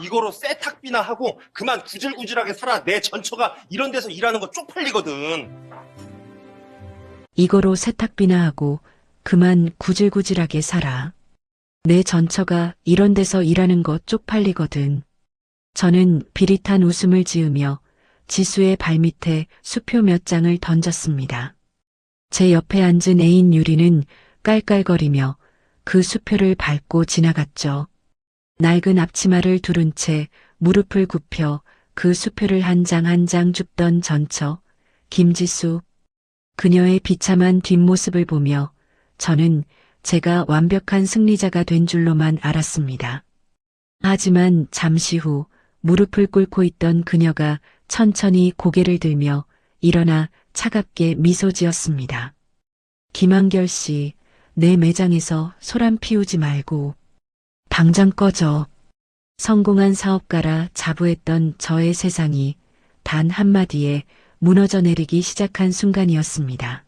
이거로 세탁비나 하고 그만 구질구질하게 살아. 내 전처가 이런 데서 일하는 거 쪽팔리거든. 이거로 세탁비나 하고 그만 구질구질하게 살아. 내 전처가 이런 데서 일하는 거 쪽팔리거든. 저는 비릿한 웃음을 지으며 지수의 발밑에 수표 몇 장을 던졌습니다. 제 옆에 앉은 애인 유리는 깔깔거리며 그 수표를 밟고 지나갔죠. 낡은 앞치마를 두른 채 무릎을 굽혀 그 수표를 한 장 한 장 줍던 전처, 김지수. 그녀의 비참한 뒷모습을 보며 저는 제가 완벽한 승리자가 된 줄로만 알았습니다. 하지만 잠시 후 무릎을 꿇고 있던 그녀가 천천히 고개를 들며 일어나 차갑게 미소 지었습니다. 김한결 씨, 내 매장에서 소란 피우지 말고 당장 꺼져. 성공한 사업가라 자부했던 저의 세상이 단 한마디에 무너져 내리기 시작한 순간이었습니다.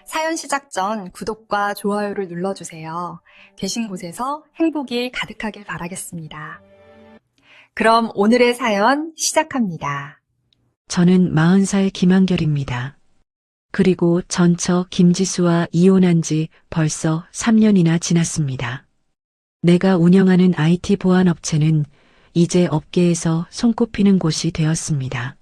사연 시작 전 구독과 좋아요를 눌러주세요. 계신 곳에서 행복이 가득하길 바라겠습니다. 그럼 오늘의 사연 시작합니다. 저는 40살 김한결입니다. 그리고 전처 김지수와 이혼한 지 벌써 3년이나 지났습니다. 내가 운영하는 IT 보안 업체는 이제 업계에서 손꼽히는 곳이 되었습니다.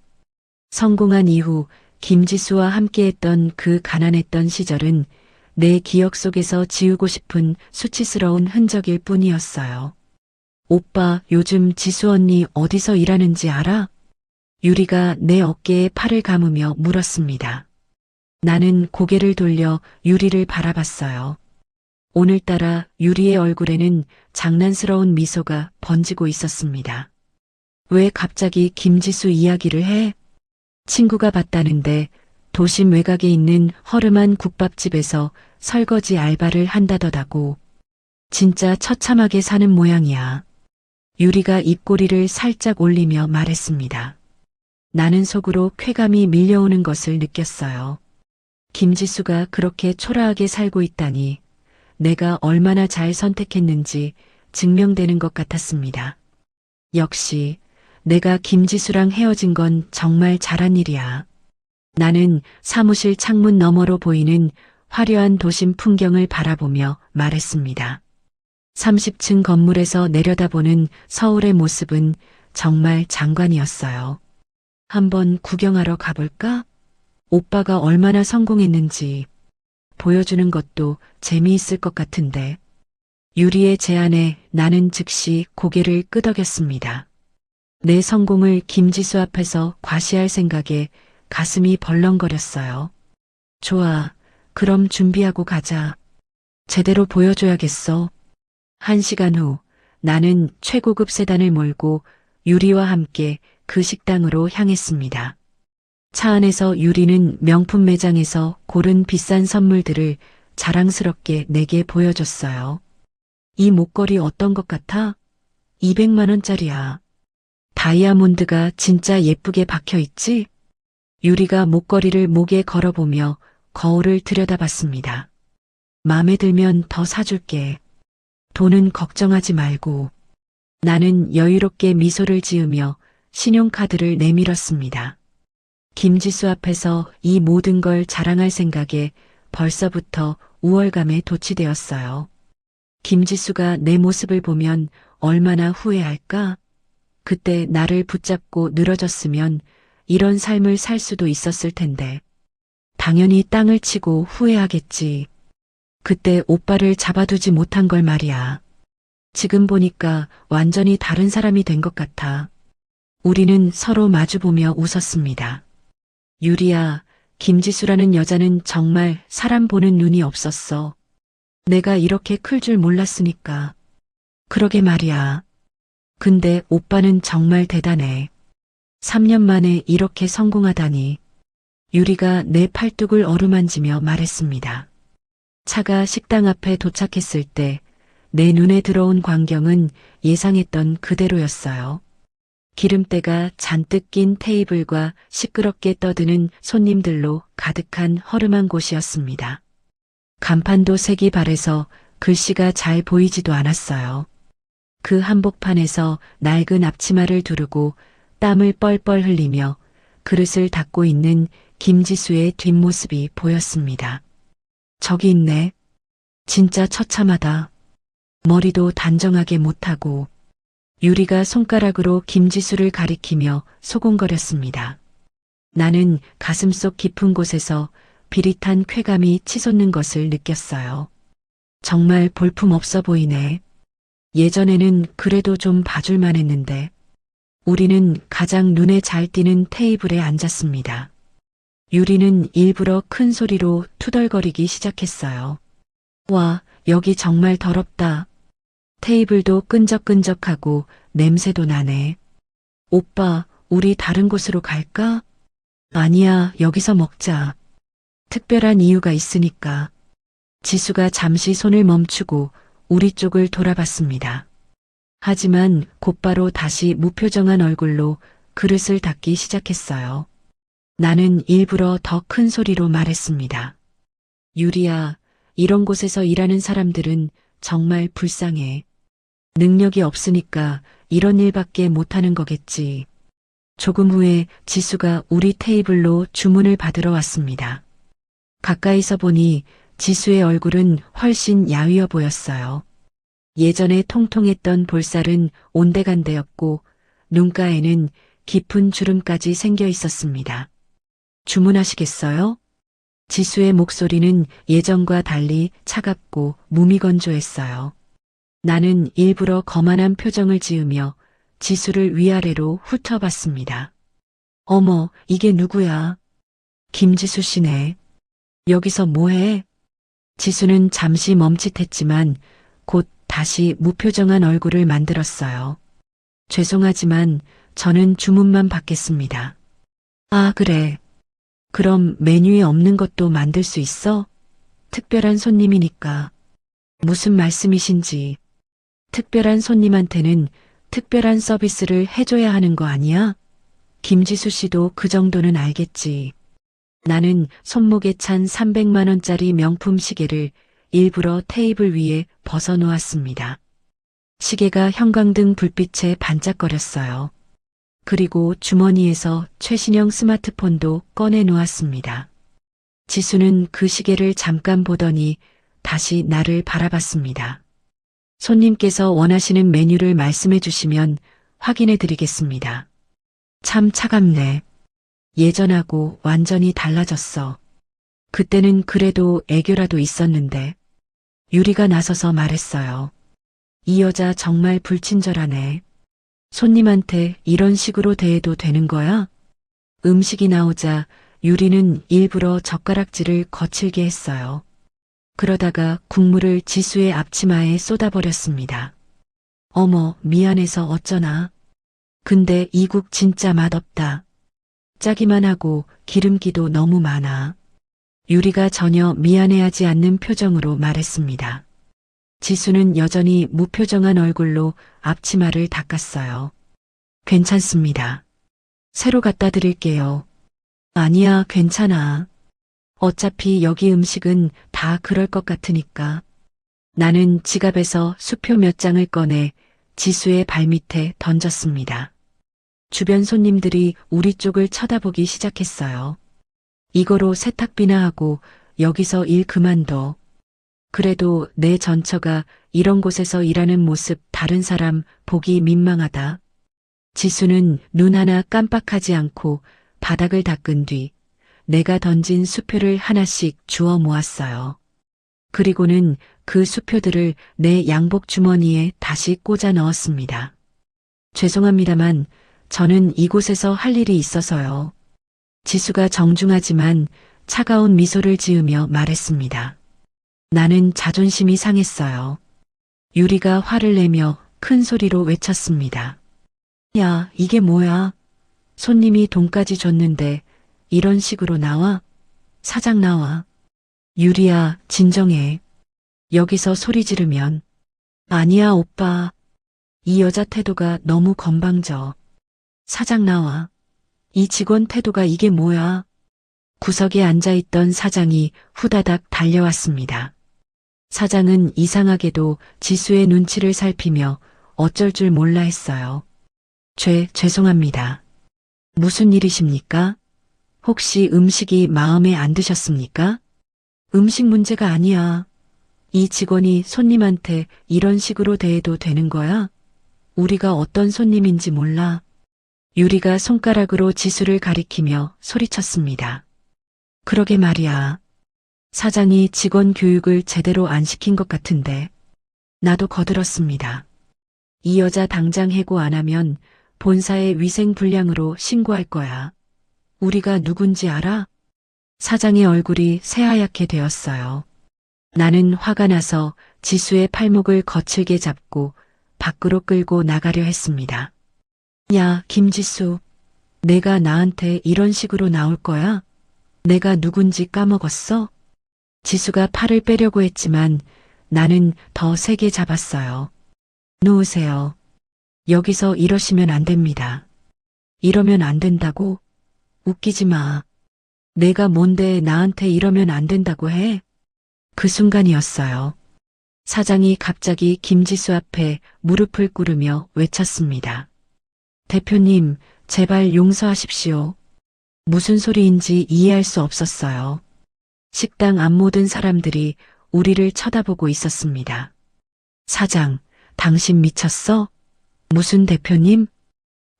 성공한 이후 김지수와 함께했던 그 가난했던 시절은 내 기억 속에서 지우고 싶은 수치스러운 흔적일 뿐이었어요. 오빠, 요즘 지수 언니 어디서 일하는지 알아? 유리가 내 어깨에 팔을 감으며 물었습니다. 나는 고개를 돌려 유리를 바라봤어요. 오늘따라 유리의 얼굴에는 장난스러운 미소가 번지고 있었습니다. 왜 갑자기 김지수 이야기를 해? 친구가 봤다는데 도심 외곽에 있는 허름한 국밥집에서 설거지 알바를 한다더라고. 진짜 처참하게 사는 모양이야. 유리가 입꼬리를 살짝 올리며 말했습니다. 나는 속으로 쾌감이 밀려오는 것을 느꼈어요. 김지수가 그렇게 초라하게 살고 있다니 내가 얼마나 잘 선택했는지 증명되는 것 같았습니다. 역시 내가 김지수랑 헤어진 건 정말 잘한 일이야. 나는 사무실 창문 너머로 보이는 화려한 도심 풍경을 바라보며 말했습니다. 30층 건물에서 내려다보는 서울의 모습은 정말 장관이었어요. 한번 구경하러 가볼까? 오빠가 얼마나 성공했는지 보여주는 것도 재미있을 것 같은데. 유리의 제안에 나는 즉시 고개를 끄덕였습니다. 내 성공을 김지수 앞에서 과시할 생각에 가슴이 벌렁거렸어요. 좋아, 그럼 준비하고 가자. 제대로 보여줘야겠어. 1시간 후 나는 최고급 세단을 몰고 유리와 함께 그 식당으로 향했습니다. 차 안에서 유리는 명품 매장에서 고른 비싼 선물들을 자랑스럽게 내게 보여줬어요. 이 목걸이 어떤 것 같아? 200만 원짜리야. 다이아몬드가 진짜 예쁘게 박혀 있지? 유리가 목걸이를 목에 걸어보며 거울을 들여다봤습니다. 마음에 들면 더 사줄게. 돈은 걱정하지 말고. 나는 여유롭게 미소를 지으며 신용카드를 내밀었습니다. 김지수 앞에서 이 모든 걸 자랑할 생각에 벌써부터 우월감에 도취되었어요. 김지수가 내 모습을 보면 얼마나 후회할까? 그때 나를 붙잡고 늘어졌으면 이런 삶을 살 수도 있었을 텐데. 당연히 땅을 치고 후회하겠지. 그때 오빠를 잡아두지 못한 걸 말이야. 지금 보니까 완전히 다른 사람이 된 것 같아. 우리는 서로 마주보며 웃었습니다. 유리야, 김지수라는 여자는 정말 사람 보는 눈이 없었어. 내가 이렇게 클 줄 몰랐으니까. 그러게 말이야. 근데 오빠는 정말 대단해. 3년 만에 이렇게 성공하다니. 유리가 내 팔뚝을 어루만지며 말했습니다. 차가 식당 앞에 도착했을 때 내 눈에 들어온 광경은 예상했던 그대로였어요. 기름때가 잔뜩 낀 테이블과 시끄럽게 떠드는 손님들로 가득한 허름한 곳이었습니다. 간판도 색이 바래서 글씨가 잘 보이지도 않았어요. 그 한복판에서 낡은 앞치마를 두르고 땀을 뻘뻘 흘리며 그릇을 닦고 있는 김지수의 뒷모습이 보였습니다. 저기 있네. 진짜 처참하다. 머리도 단정하게 못하고. 유리가 손가락으로 김지수를 가리키며 소곤거렸습니다. 나는 가슴속 깊은 곳에서 비릿한 쾌감이 치솟는 것을 느꼈어요. 정말 볼품없어 보이네. 예전에는 그래도 좀 봐줄만 했는데. 우리는 가장 눈에 잘 띄는 테이블에 앉았습니다. 유리는 일부러 큰 소리로 투덜거리기 시작했어요. 와, 여기 정말 더럽다. 테이블도 끈적끈적하고 냄새도 나네. 오빠, 우리 다른 곳으로 갈까? 아니야, 여기서 먹자. 특별한 이유가 있으니까. 지수가 잠시 손을 멈추고 우리 쪽을 돌아봤습니다. 하지만 곧바로 다시 무표정한 얼굴로 그릇을 닦기 시작했어요. 나는 일부러 더 큰 소리로 말했습니다. 유리야, 이런 곳에서 일하는 사람들은 정말 불쌍해. 능력이 없으니까 이런 일밖에 못하는 거겠지. 조금 후에 지수가 우리 테이블로 주문을 받으러 왔습니다. 가까이서 보니 지수의 얼굴은 훨씬 야위어 보였어요. 예전에 통통했던 볼살은 온데간데였고 눈가에는 깊은 주름까지 생겨 있었습니다. 주문하시겠어요? 지수의 목소리는 예전과 달리 차갑고 무미건조했어요. 나는 일부러 거만한 표정을 지으며 지수를 위아래로 훑어봤습니다. 어머, 이게 누구야? 김지수 씨네. 여기서 뭐해? 지수는 잠시 멈칫했지만 곧 다시 무표정한 얼굴을 만들었어요. 죄송하지만 저는 주문만 받겠습니다. 아, 그래. 그럼 메뉴에 없는 것도 만들 수 있어? 특별한 손님이니까. 무슨 말씀이신지. 특별한 손님한테는 특별한 서비스를 해줘야 하는 거 아니야? 김지수 씨도 그 정도는 알겠지. 나는 손목에 찬 300만 원짜리 명품 시계를 일부러 테이블 위에 벗어놓았습니다. 시계가 형광등 불빛에 반짝거렸어요. 그리고 주머니에서 최신형 스마트폰도 꺼내 놓았습니다. 지수는 그 시계를 잠깐 보더니 다시 나를 바라봤습니다. 손님께서 원하시는 메뉴를 말씀해 주시면 확인해 드리겠습니다. 참 차갑네. 예전하고 완전히 달라졌어. 그때는 그래도 애교라도 있었는데. 유리가 나서서 말했어요. 이 여자 정말 불친절하네. 손님한테 이런 식으로 대해도 되는 거야? 음식이 나오자 유리는 일부러 젓가락질을 거칠게 했어요. 그러다가 국물을 지수의 앞치마에 쏟아버렸습니다. 어머, 미안해서 어쩌나. 근데 이 국 진짜 맛없다. 짜기만 하고 기름기도 너무 많아. 유리가 전혀 미안해하지 않는 표정으로 말했습니다. 지수는 여전히 무표정한 얼굴로 앞치마를 닦았어요. 괜찮습니다. 새로 갖다 드릴게요. 아니야, 괜찮아. 어차피 여기 음식은 다 그럴 것 같으니까. 나는 지갑에서 수표 몇 장을 꺼내 지수의 발밑에 던졌습니다. 주변 손님들이 우리 쪽을 쳐다보기 시작했어요. 이거로 세탁비나 하고 여기서 일 그만둬. 그래도 내 전처가 이런 곳에서 일하는 모습 다른 사람 보기 민망하다. 지수는 눈 하나 깜빡하지 않고 바닥을 닦은 뒤 내가 던진 수표를 하나씩 주워 모았어요. 그리고는 그 수표들을 내 양복 주머니에 다시 꽂아 넣었습니다. 죄송합니다만 저는 이곳에서 할 일이 있어서요. 지수가 정중하지만 차가운 미소를 지으며 말했습니다. 나는 자존심이 상했어요. 유리가 화를 내며 큰 소리로 외쳤습니다. 야, 이게 뭐야? 손님이 돈까지 줬는데 이런 식으로 나와? 사장 나와. 유리야, 진정해. 여기서 소리 지르면. 아니야, 오빠. 이 여자 태도가 너무 건방져. 사장 나와. 이 직원 태도가 이게 뭐야? 구석에 앉아있던 사장이 후다닥 달려왔습니다. 사장은 이상하게도 지수의 눈치를 살피며 어쩔 줄 몰라 했어요. 죄송합니다. 무슨 일이십니까? 혹시 음식이 마음에 안 드셨습니까? 음식 문제가 아니야. 이 직원이 손님한테 이런 식으로 대해도 되는 거야? 우리가 어떤 손님인지 몰라. 유리가 손가락으로 지수를 가리키며 소리쳤습니다. 그러게 말이야. 사장이 직원 교육을 제대로 안 시킨 것 같은데. 나도 거들었습니다. 이 여자 당장 해고 안 하면 본사에 위생 불량으로 신고할 거야. 우리가 누군지 알아? 사장의 얼굴이 새하얗게 되었어요. 나는 화가 나서 지수의 팔목을 거칠게 잡고 밖으로 끌고 나가려 했습니다. 야, 김지수. 내가 나한테 이런 식으로 나올 거야? 내가 누군지 까먹었어? 지수가 팔을 빼려고 했지만 나는 더 세게 잡았어요. 놓으세요. 여기서 이러시면 안 됩니다. 이러면 안 된다고? 웃기지 마. 내가 뭔데 나한테 이러면 안 된다고 해? 그 순간이었어요. 사장이 갑자기 김지수 앞에 무릎을 꿇으며 외쳤습니다. 대표님, 제발 용서하십시오. 무슨 소리인지 이해할 수 없었어요. 식당 앞 모든 사람들이 우리를 쳐다보고 있었습니다. 사장, 당신 미쳤어? 무슨 대표님?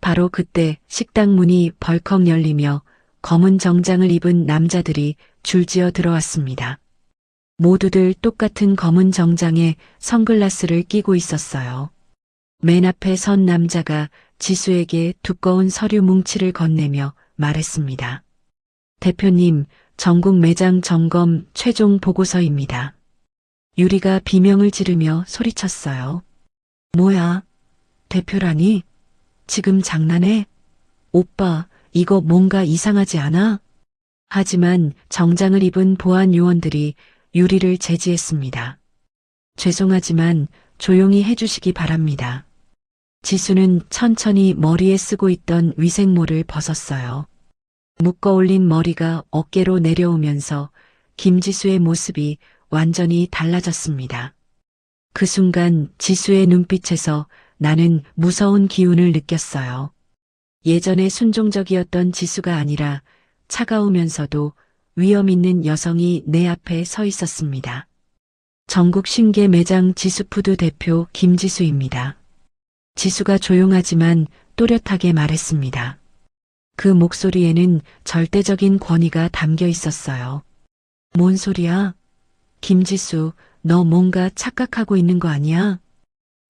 바로 그때 식당 문이 벌컥 열리며 검은 정장을 입은 남자들이 줄지어 들어왔습니다. 모두들 똑같은 검은 정장에 선글라스를 끼고 있었어요. 맨 앞에 선 남자가 지수에게 두꺼운 서류 뭉치를 건네며 말했습니다. 대표님, 전국 매장 점검 최종 보고서입니다. 유리가 비명을 지르며 소리쳤어요. 뭐야? 대표라니? 지금 장난해? 오빠, 이거 뭔가 이상하지 않아? 하지만 정장을 입은 보안 요원들이 유리를 제지했습니다. 죄송하지만 조용히 해주시기 바랍니다. 지수는 천천히 머리에 쓰고 있던 위생모를 벗었어요. 묶어 올린 머리가 어깨로 내려오면서 김지수의 모습이 완전히 달라졌습니다. 그 순간 지수의 눈빛에서 나는 무서운 기운을 느꼈어요. 예전에 순종적이었던 지수가 아니라 차가우면서도 위험 있는 여성이 내 앞에 서 있었습니다. 전국 신계 매장 지수푸드 대표 김지수입니다. 지수가 조용하지만 또렷하게 말했습니다. 그 목소리에는 절대적인 권위가 담겨 있었어요. 뭔 소리야? 김지수, 너 뭔가 착각하고 있는 거 아니야?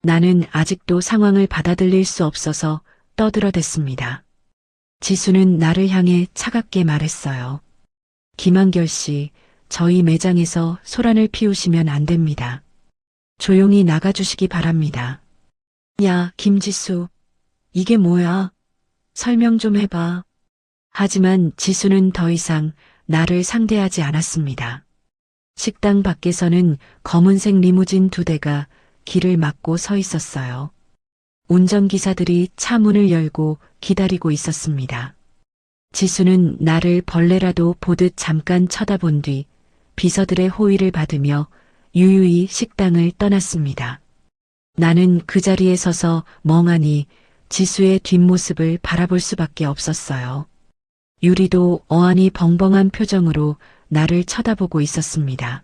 나는 아직도 상황을 받아들일 수 없어서 떠들어댔습니다. 지수는 나를 향해 차갑게 말했어요. 김한결 씨, 저희 매장에서 소란을 피우시면 안 됩니다. 조용히 나가주시기 바랍니다. 야, 김지수. 이게 뭐야? 설명 좀 해봐. 하지만 지수는 더 이상 나를 상대하지 않았습니다. 식당 밖에서는 검은색 리무진 2대가 길을 막고 서 있었어요. 운전기사들이 차 문을 열고 기다리고 있었습니다. 지수는 나를 벌레라도 보듯 잠깐 쳐다본 뒤 비서들의 호의를 받으며 유유히 식당을 떠났습니다. 나는 그 자리에 서서 멍하니 지수의 뒷모습을 바라볼 수밖에 없었어요. 유리도 어안이 벙벙한 표정으로 나를 쳐다보고 있었습니다.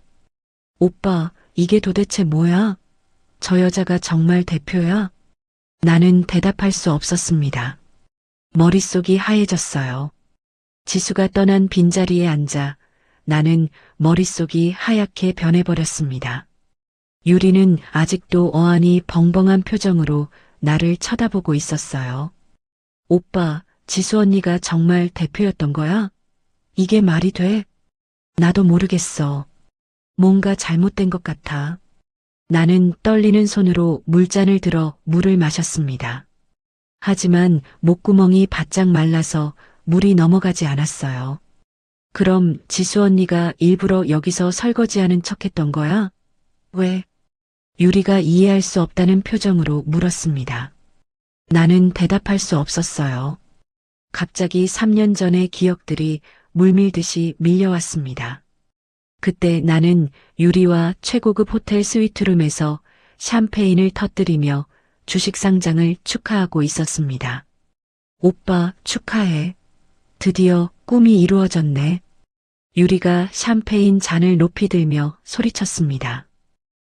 오빠, 이게 도대체 뭐야? 저 여자가 정말 대표야? 나는 대답할 수 없었습니다. 머릿속이 하얘졌어요. 지수가 떠난 빈자리에 앉아 나는 머릿속이 하얗게 변해버렸습니다. 유리는 아직도 어안이 벙벙한 표정으로 나를 쳐다보고 있었어요. 오빠, 지수 언니가 정말 대표였던 거야? 이게 말이 돼? 나도 모르겠어. 뭔가 잘못된 것 같아. 나는 떨리는 손으로 물잔을 들어 물을 마셨습니다. 하지만 목구멍이 바짝 말라서 물이 넘어가지 않았어요. 그럼 지수 언니가 일부러 여기서 설거지하는 척했던 거야? 왜? 유리가 이해할 수 없다는 표정으로 물었습니다. 나는 대답할 수 없었어요. 갑자기 3년 전의 기억들이 물밀듯이 밀려왔습니다. 그때 나는 유리와 최고급 호텔 스위트룸에서 샴페인을 터뜨리며 주식상장을 축하하고 있었습니다. 오빠, 축하해. 드디어 꿈이 이루어졌네. 유리가 샴페인 잔을 높이 들며 소리쳤습니다.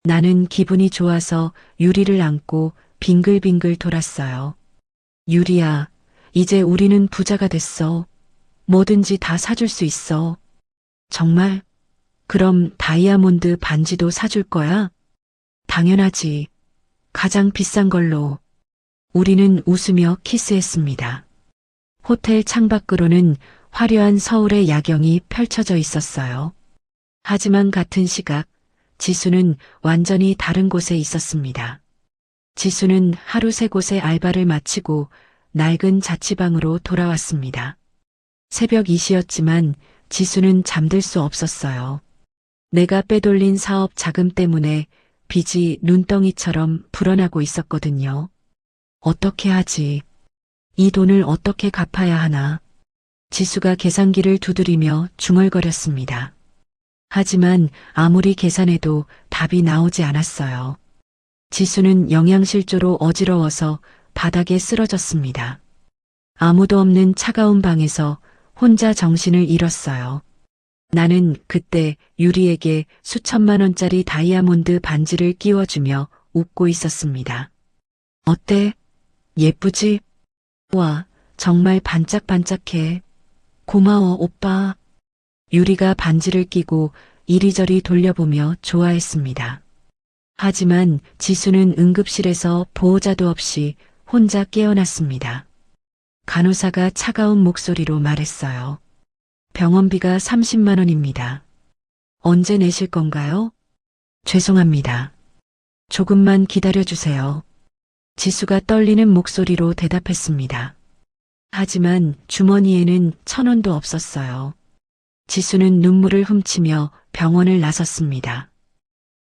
나는 기분이 좋아서 유리를 안고 빙글빙글 돌았어요. 유리야, 이제 우리는 부자가 됐어. 뭐든지 다 사줄 수 있어. 정말? 그럼 다이아몬드 반지도 사줄 거야? 당연하지. 가장 비싼 걸로. 우리는 웃으며 키스했습니다. 호텔 창밖으로는 화려한 서울의 야경이 펼쳐져 있었어요. 하지만 같은 시각, 지수는 완전히 다른 곳에 있었습니다. 지수는 하루 3곳의 알바를 마치고 낡은 자취방으로 돌아왔습니다. 새벽 2시였지만 지수는 잠들 수 없었어요. 내가 빼돌린 사업 자금 때문에 빚이 눈덩이처럼 불어나고 있었거든요. 어떻게 하지? 이 돈을 어떻게 갚아야 하나? 지수가 계산기를 두드리며 중얼거렸습니다. 하지만 아무리 계산해도 답이 나오지 않았어요. 지수는 영양실조로 어지러워서 바닥에 쓰러졌습니다. 아무도 없는 차가운 방에서 혼자 정신을 잃었어요. 나는 그때 유리에게 수천만 원짜리 다이아몬드 반지를 끼워주며 웃고 있었습니다. 어때? 예쁘지? 와, 정말 반짝반짝해. 고마워, 오빠. 유리가 반지를 끼고 이리저리 돌려보며 좋아했습니다. 하지만 지수는 응급실에서 보호자도 없이 혼자 깨어났습니다. 간호사가 차가운 목소리로 말했어요. 병원비가 30만 원입니다. 언제 내실 건가요? 죄송합니다. 조금만 기다려주세요. 지수가 떨리는 목소리로 대답했습니다. 하지만 주머니에는 1,000원도 없었어요. 지수는 눈물을 훔치며 병원을 나섰습니다.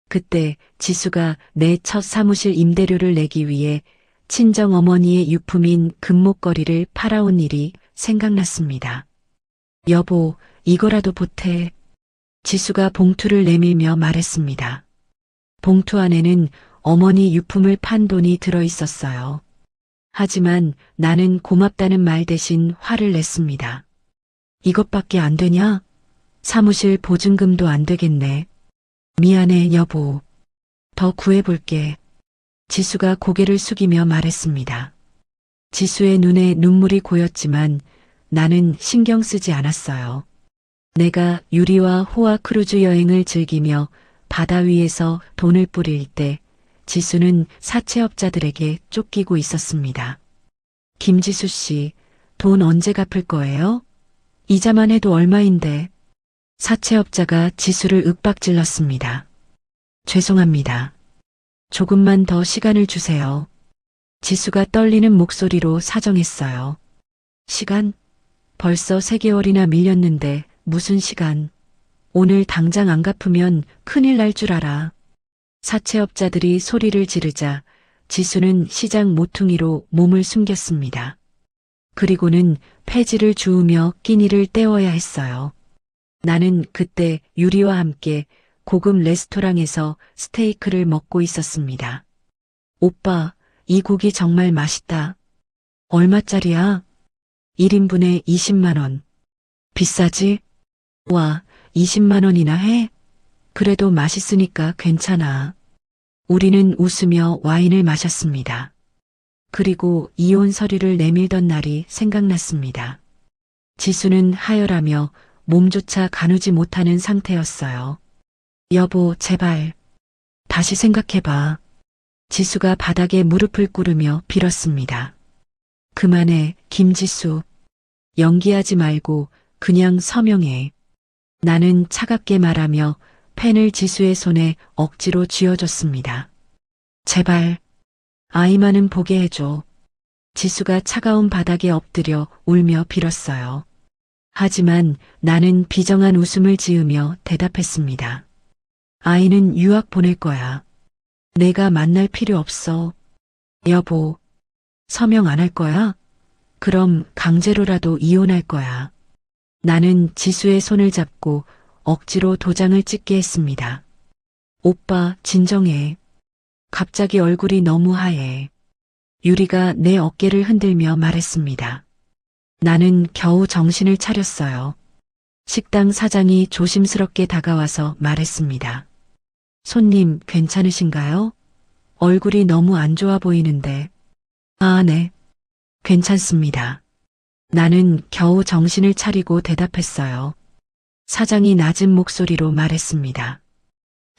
그때 지수가 내 첫 사무실 임대료를 내기 위해 친정 어머니의 유품인 금목걸이를 팔아온 일이 생각났습니다. 여보, 이거라도 보태. 지수가 봉투를 내밀며 말했습니다. 봉투 안에는 어머니 유품을 판 돈이 들어 있었어요. 하지만 나는 고맙다는 말 대신 화를 냈습니다. 이것밖에 안 되냐? 사무실 보증금도 안 되겠네. 미안해, 여보. 더 구해볼게. 지수가 고개를 숙이며 말했습니다. 지수의 눈에 눈물이 고였지만 나는 신경 쓰지 않았어요. 내가 유리와 호화 크루즈 여행을 즐기며 바다 위에서 돈을 뿌릴 때 지수는 사채업자들에게 쫓기고 있었습니다. 김지수 씨, 돈 언제 갚을 거예요? 이자만 해도 얼마인데? 사채업자가 지수를 윽박질렀습니다. 죄송합니다. 조금만 더 시간을 주세요. 지수가 떨리는 목소리로 사정했어요. 시간? 벌써 3개월이나 밀렸는데 무슨 시간? 오늘 당장 안 갚으면 큰일 날 줄 알아. 사채업자들이 소리를 지르자 지수는 시장 모퉁이로 몸을 숨겼습니다. 그리고는 폐지를 주우며 끼니를 때워야 했어요. 나는 그때 유리와 함께 고급 레스토랑에서 스테이크를 먹고 있었습니다. 오빠, 이 고기 정말 맛있다. 얼마짜리야? 1인분에 20만 원. 비싸지? 와, 20만 원이나 해? 그래도 맛있으니까 괜찮아. 우리는 웃으며 와인을 마셨습니다. 그리고 이혼 서류를 내밀던 날이 생각났습니다. 지수는 하혈하며 몸조차 가누지 못하는 상태였어요. 여보, 제발. 다시 생각해봐. 지수가 바닥에 무릎을 꿇으며 빌었습니다. 그만해, 김지수. 연기하지 말고 그냥 서명해. 나는 차갑게 말하며 펜을 지수의 손에 억지로 쥐어줬습니다. 제발. 아이만은 보게 해줘. 지수가 차가운 바닥에 엎드려 울며 빌었어요. 하지만 나는 비정한 웃음을 지으며 대답했습니다. 아이는 유학 보낼 거야. 내가 만날 필요 없어. 여보, 서명 안 할 거야? 그럼 강제로라도 이혼할 거야. 나는 지수의 손을 잡고 억지로 도장을 찍게 했습니다. 오빠, 진정해. 갑자기 얼굴이 너무 하얘. 유리가 내 어깨를 흔들며 말했습니다. 나는 겨우 정신을 차렸어요. 식당 사장이 조심스럽게 다가와서 말했습니다. 손님 괜찮으신가요? 얼굴이 너무 안 좋아 보이는데. 아, 네. 괜찮습니다. 나는 겨우 정신을 차리고 대답했어요. 사장이 낮은 목소리로 말했습니다.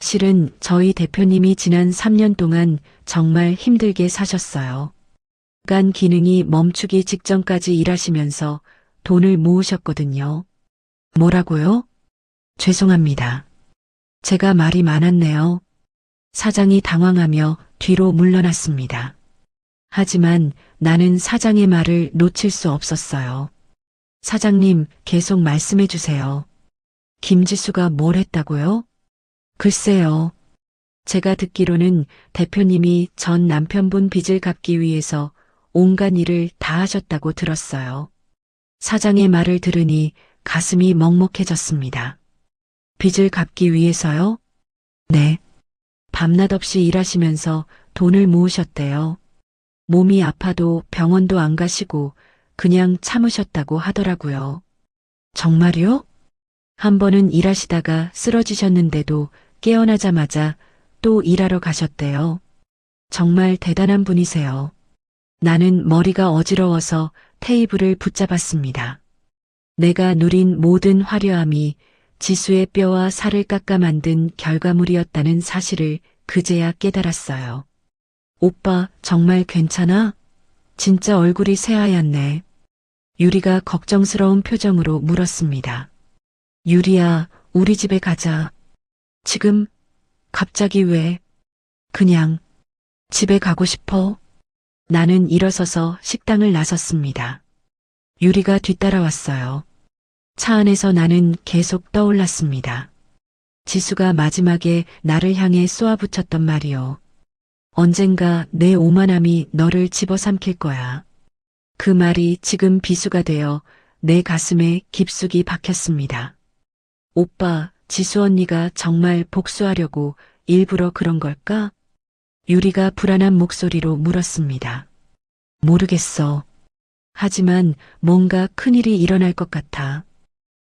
실은 저희 대표님이 지난 3년 동안 정말 힘들게 사셨어요. 간 기능이 멈추기 직전까지 일하시면서 돈을 모으셨거든요. 뭐라고요? 죄송합니다. 제가 말이 많았네요. 사장이 당황하며 뒤로 물러났습니다. 하지만 나는 사장의 말을 놓칠 수 없었어요. 사장님, 계속 말씀해 주세요. 김지수가 뭘 했다고요? 글쎄요. 제가 듣기로는 대표님이 전 남편분 빚을 갚기 위해서 온갖 일을 다 하셨다고 들었어요. 사장의 말을 들으니 가슴이 먹먹해졌습니다. 빚을 갚기 위해서요? 네. 밤낮 없이 일하시면서 돈을 모으셨대요. 몸이 아파도 병원도 안 가시고 그냥 참으셨다고 하더라고요. 정말요? 한 번은 일하시다가 쓰러지셨는데도 깨어나자마자 또 일하러 가셨대요. 정말 대단한 분이세요. 나는 머리가 어지러워서 테이블을 붙잡았습니다. 내가 누린 모든 화려함이 지수의 뼈와 살을 깎아 만든 결과물이었다는 사실을 그제야 깨달았어요. 오빠, 정말 괜찮아? 진짜 얼굴이 새하얗네. 유리가 걱정스러운 표정으로 물었습니다. 유리야, 우리 집에 가자. 지금? 갑자기 왜? 그냥 집에 가고 싶어. 나는 일어서서 식당을 나섰습니다. 유리가 뒤따라왔어요. 차 안에서 나는 계속 떠올랐습니다. 지수가 마지막에 나를 향해 쏘아붙였던 말이요. 언젠가 내 오만함이 너를 집어삼킬 거야. 그 말이 지금 비수가 되어 내 가슴에 깊숙이 박혔습니다. 오빠, 지수 언니가 정말 복수하려고 일부러 그런 걸까? 유리가 불안한 목소리로 물었습니다. 모르겠어. 하지만 뭔가 큰일이 일어날 것 같아.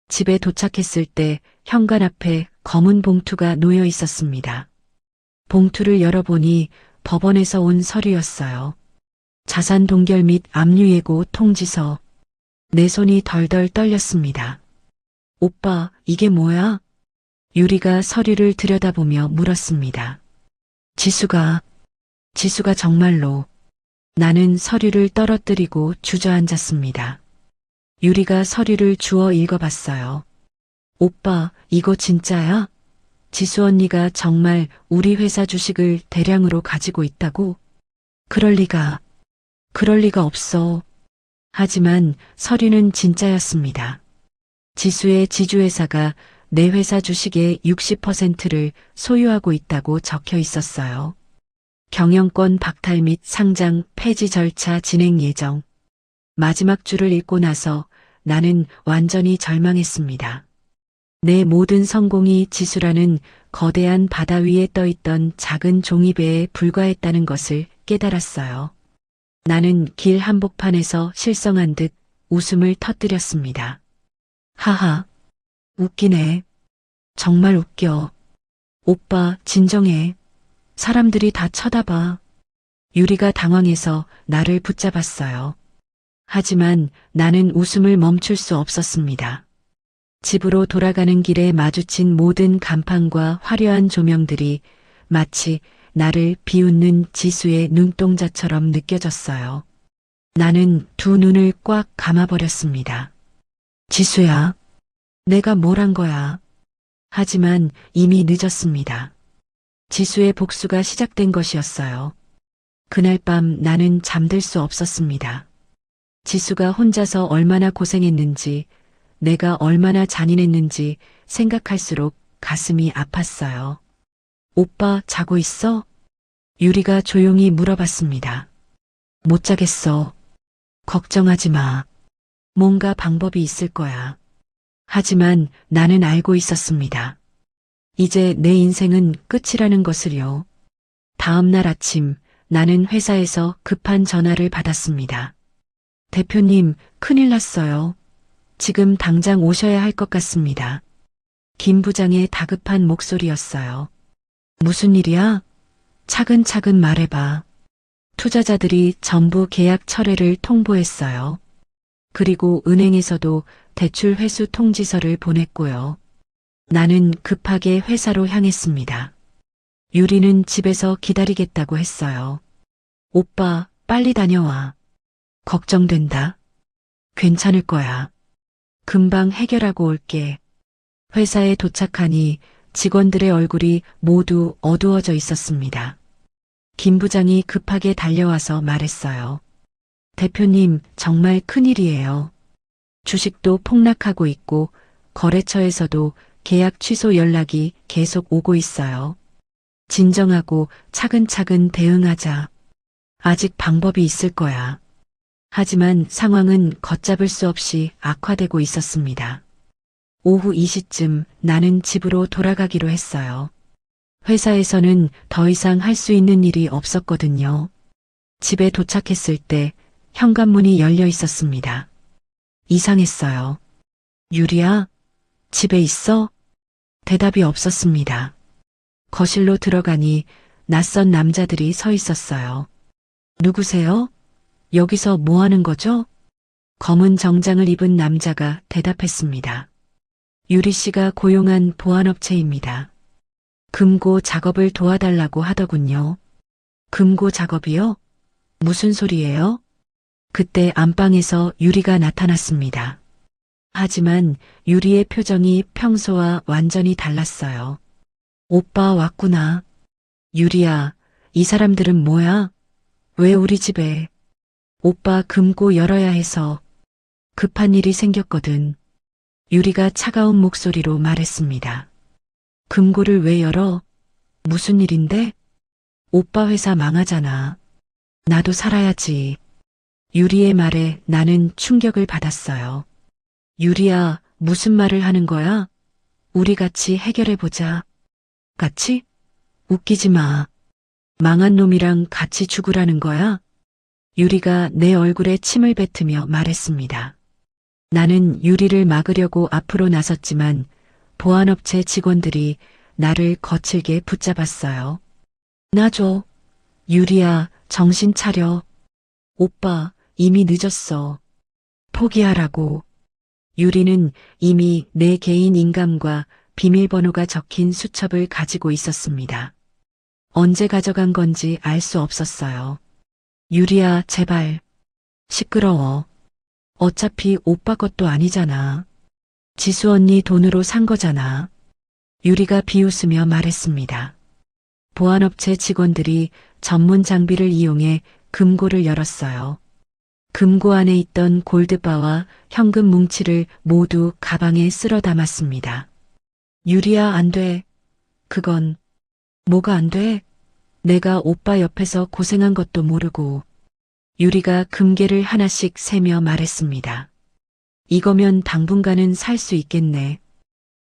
집에 도착했을 때 현관 앞에 검은 봉투가 놓여 있었습니다. 봉투를 열어보니 법원에서 온 서류였어요. 자산 동결 및 압류 예고 통지서. 내 손이 덜덜 떨렸습니다. 오빠, 이게 뭐야? 유리가 서류를 들여다보며 물었습니다. 지수가 정말로. 나는 서류를 떨어뜨리고 주저앉았습니다. 유리가 서류를 주워 읽어봤어요. 오빠, 이거 진짜야? 지수 언니가 정말 우리 회사 주식을 대량으로 가지고 있다고? 그럴 리가 없어. 하지만 서류는 진짜였습니다. 지수의 지주회사가 내 회사 주식의 60%를 소유하고 있다고 적혀 있었어요. 경영권 박탈 및 상장 폐지 절차 진행 예정. 마지막 줄을 읽고 나서 나는 완전히 절망했습니다. 내 모든 성공이 지수라는 거대한 바다 위에 떠있던 작은 종이배에 불과했다는 것을 깨달았어요. 나는 길 한복판에서 실성한 듯 웃음을 터뜨렸습니다. 하하, 웃기네. 정말 웃겨. 오빠, 진정해. 사람들이 다 쳐다봐. 유리가 당황해서 나를 붙잡았어요. 하지만 나는 웃음을 멈출 수 없었습니다. 집으로 돌아가는 길에 마주친 모든 간판과 화려한 조명들이 마치 나를 비웃는 지수의 눈동자처럼 느껴졌어요. 나는 두 눈을 꽉 감아버렸습니다. 지수야, 내가 뭘 한 거야? 하지만 이미 늦었습니다. 지수의 복수가 시작된 것이었어요. 그날 밤 나는 잠들 수 없었습니다. 지수가 혼자서 얼마나 고생했는지, 내가 얼마나 잔인했는지 생각할수록 가슴이 아팠어요. 오빠, 자고 있어? 유리가 조용히 물어봤습니다. 못 자겠어. 걱정하지 마. 뭔가 방법이 있을 거야. 하지만 나는 알고 있었습니다. 이제 내 인생은 끝이라는 것을요. 다음 날 아침 나는 회사에서 급한 전화를 받았습니다. 대표님, 큰일 났어요. 지금 당장 오셔야 할 것 같습니다. 김 부장의 다급한 목소리였어요. 무슨 일이야? 차근차근 말해봐. 투자자들이 전부 계약 철회를 통보했어요. 그리고 은행에서도 대출 회수 통지서를 보냈고요. 나는 급하게 회사로 향했습니다. 유리는 집에서 기다리겠다고 했어요. 오빠, 빨리 다녀와. 걱정된다. 괜찮을 거야. 금방 해결하고 올게. 회사에 도착하니 직원들의 얼굴이 모두 어두워져 있었습니다. 김 부장이 급하게 달려와서 말했어요. 대표님, 정말 큰일이에요. 주식도 폭락하고 있고 거래처에서도 계약 취소 연락이 계속 오고 있어요. 진정하고 차근차근 대응하자. 아직 방법이 있을 거야. 하지만 상황은 걷잡을 수 없이 악화되고 있었습니다. 오후 2시쯤 나는 집으로 돌아가기로 했어요. 회사에서는 더 이상 할 수 있는 일이 없었거든요. 집에 도착했을 때 현관문이 열려 있었습니다. 이상했어요. 유리야, 집에 있어? 대답이 없었습니다. 거실로 들어가니 낯선 남자들이 서 있었어요. 누구세요? 여기서 뭐 하는 거죠? 검은 정장을 입은 남자가 대답했습니다. 유리 씨가 고용한 보안업체입니다. 금고 작업을 도와달라고 하더군요. 금고 작업이요? 무슨 소리예요? 그때 안방에서 유리가 나타났습니다. 하지만 유리의 표정이 평소와 완전히 달랐어요. 오빠 왔구나. 유리야, 이 사람들은 뭐야? 왜 우리 집에? 오빠 금고 열어야 해서 급한 일이 생겼거든. 유리가 차가운 목소리로 말했습니다. 금고를 왜 열어? 무슨 일인데? 오빠 회사 망하잖아. 나도 살아야지. 유리의 말에 나는 충격을 받았어요. 유리야, 무슨 말을 하는 거야? 우리 같이 해결해보자. 같이? 웃기지 마. 망한 놈이랑 같이 죽으라는 거야? 유리가 내 얼굴에 침을 뱉으며 말했습니다. 나는 유리를 막으려고 앞으로 나섰지만 보안업체 직원들이 나를 거칠게 붙잡았어요. 놔줘. 유리야, 정신 차려. 오빠, 이미 늦었어. 포기하라고. 유리는 이미 내 개인 인감과 비밀번호가 적힌 수첩을 가지고 있었습니다. 언제 가져간 건지 알 수 없었어요. 유리야, 제발. 시끄러워. 어차피 오빠 것도 아니잖아. 지수 언니 돈으로 산 거잖아. 유리가 비웃으며 말했습니다. 보안업체 직원들이 전문 장비를 이용해 금고를 열었어요. 금고 안에 있던 골드바와 현금 뭉치를 모두 가방에 쓸어 담았습니다. 유리야, 안 돼. 그건 뭐가 안 돼? 내가 오빠 옆에서 고생한 것도 모르고. 유리가 금괴를 하나씩 세며 말했습니다. 이거면 당분간은 살 수 있겠네.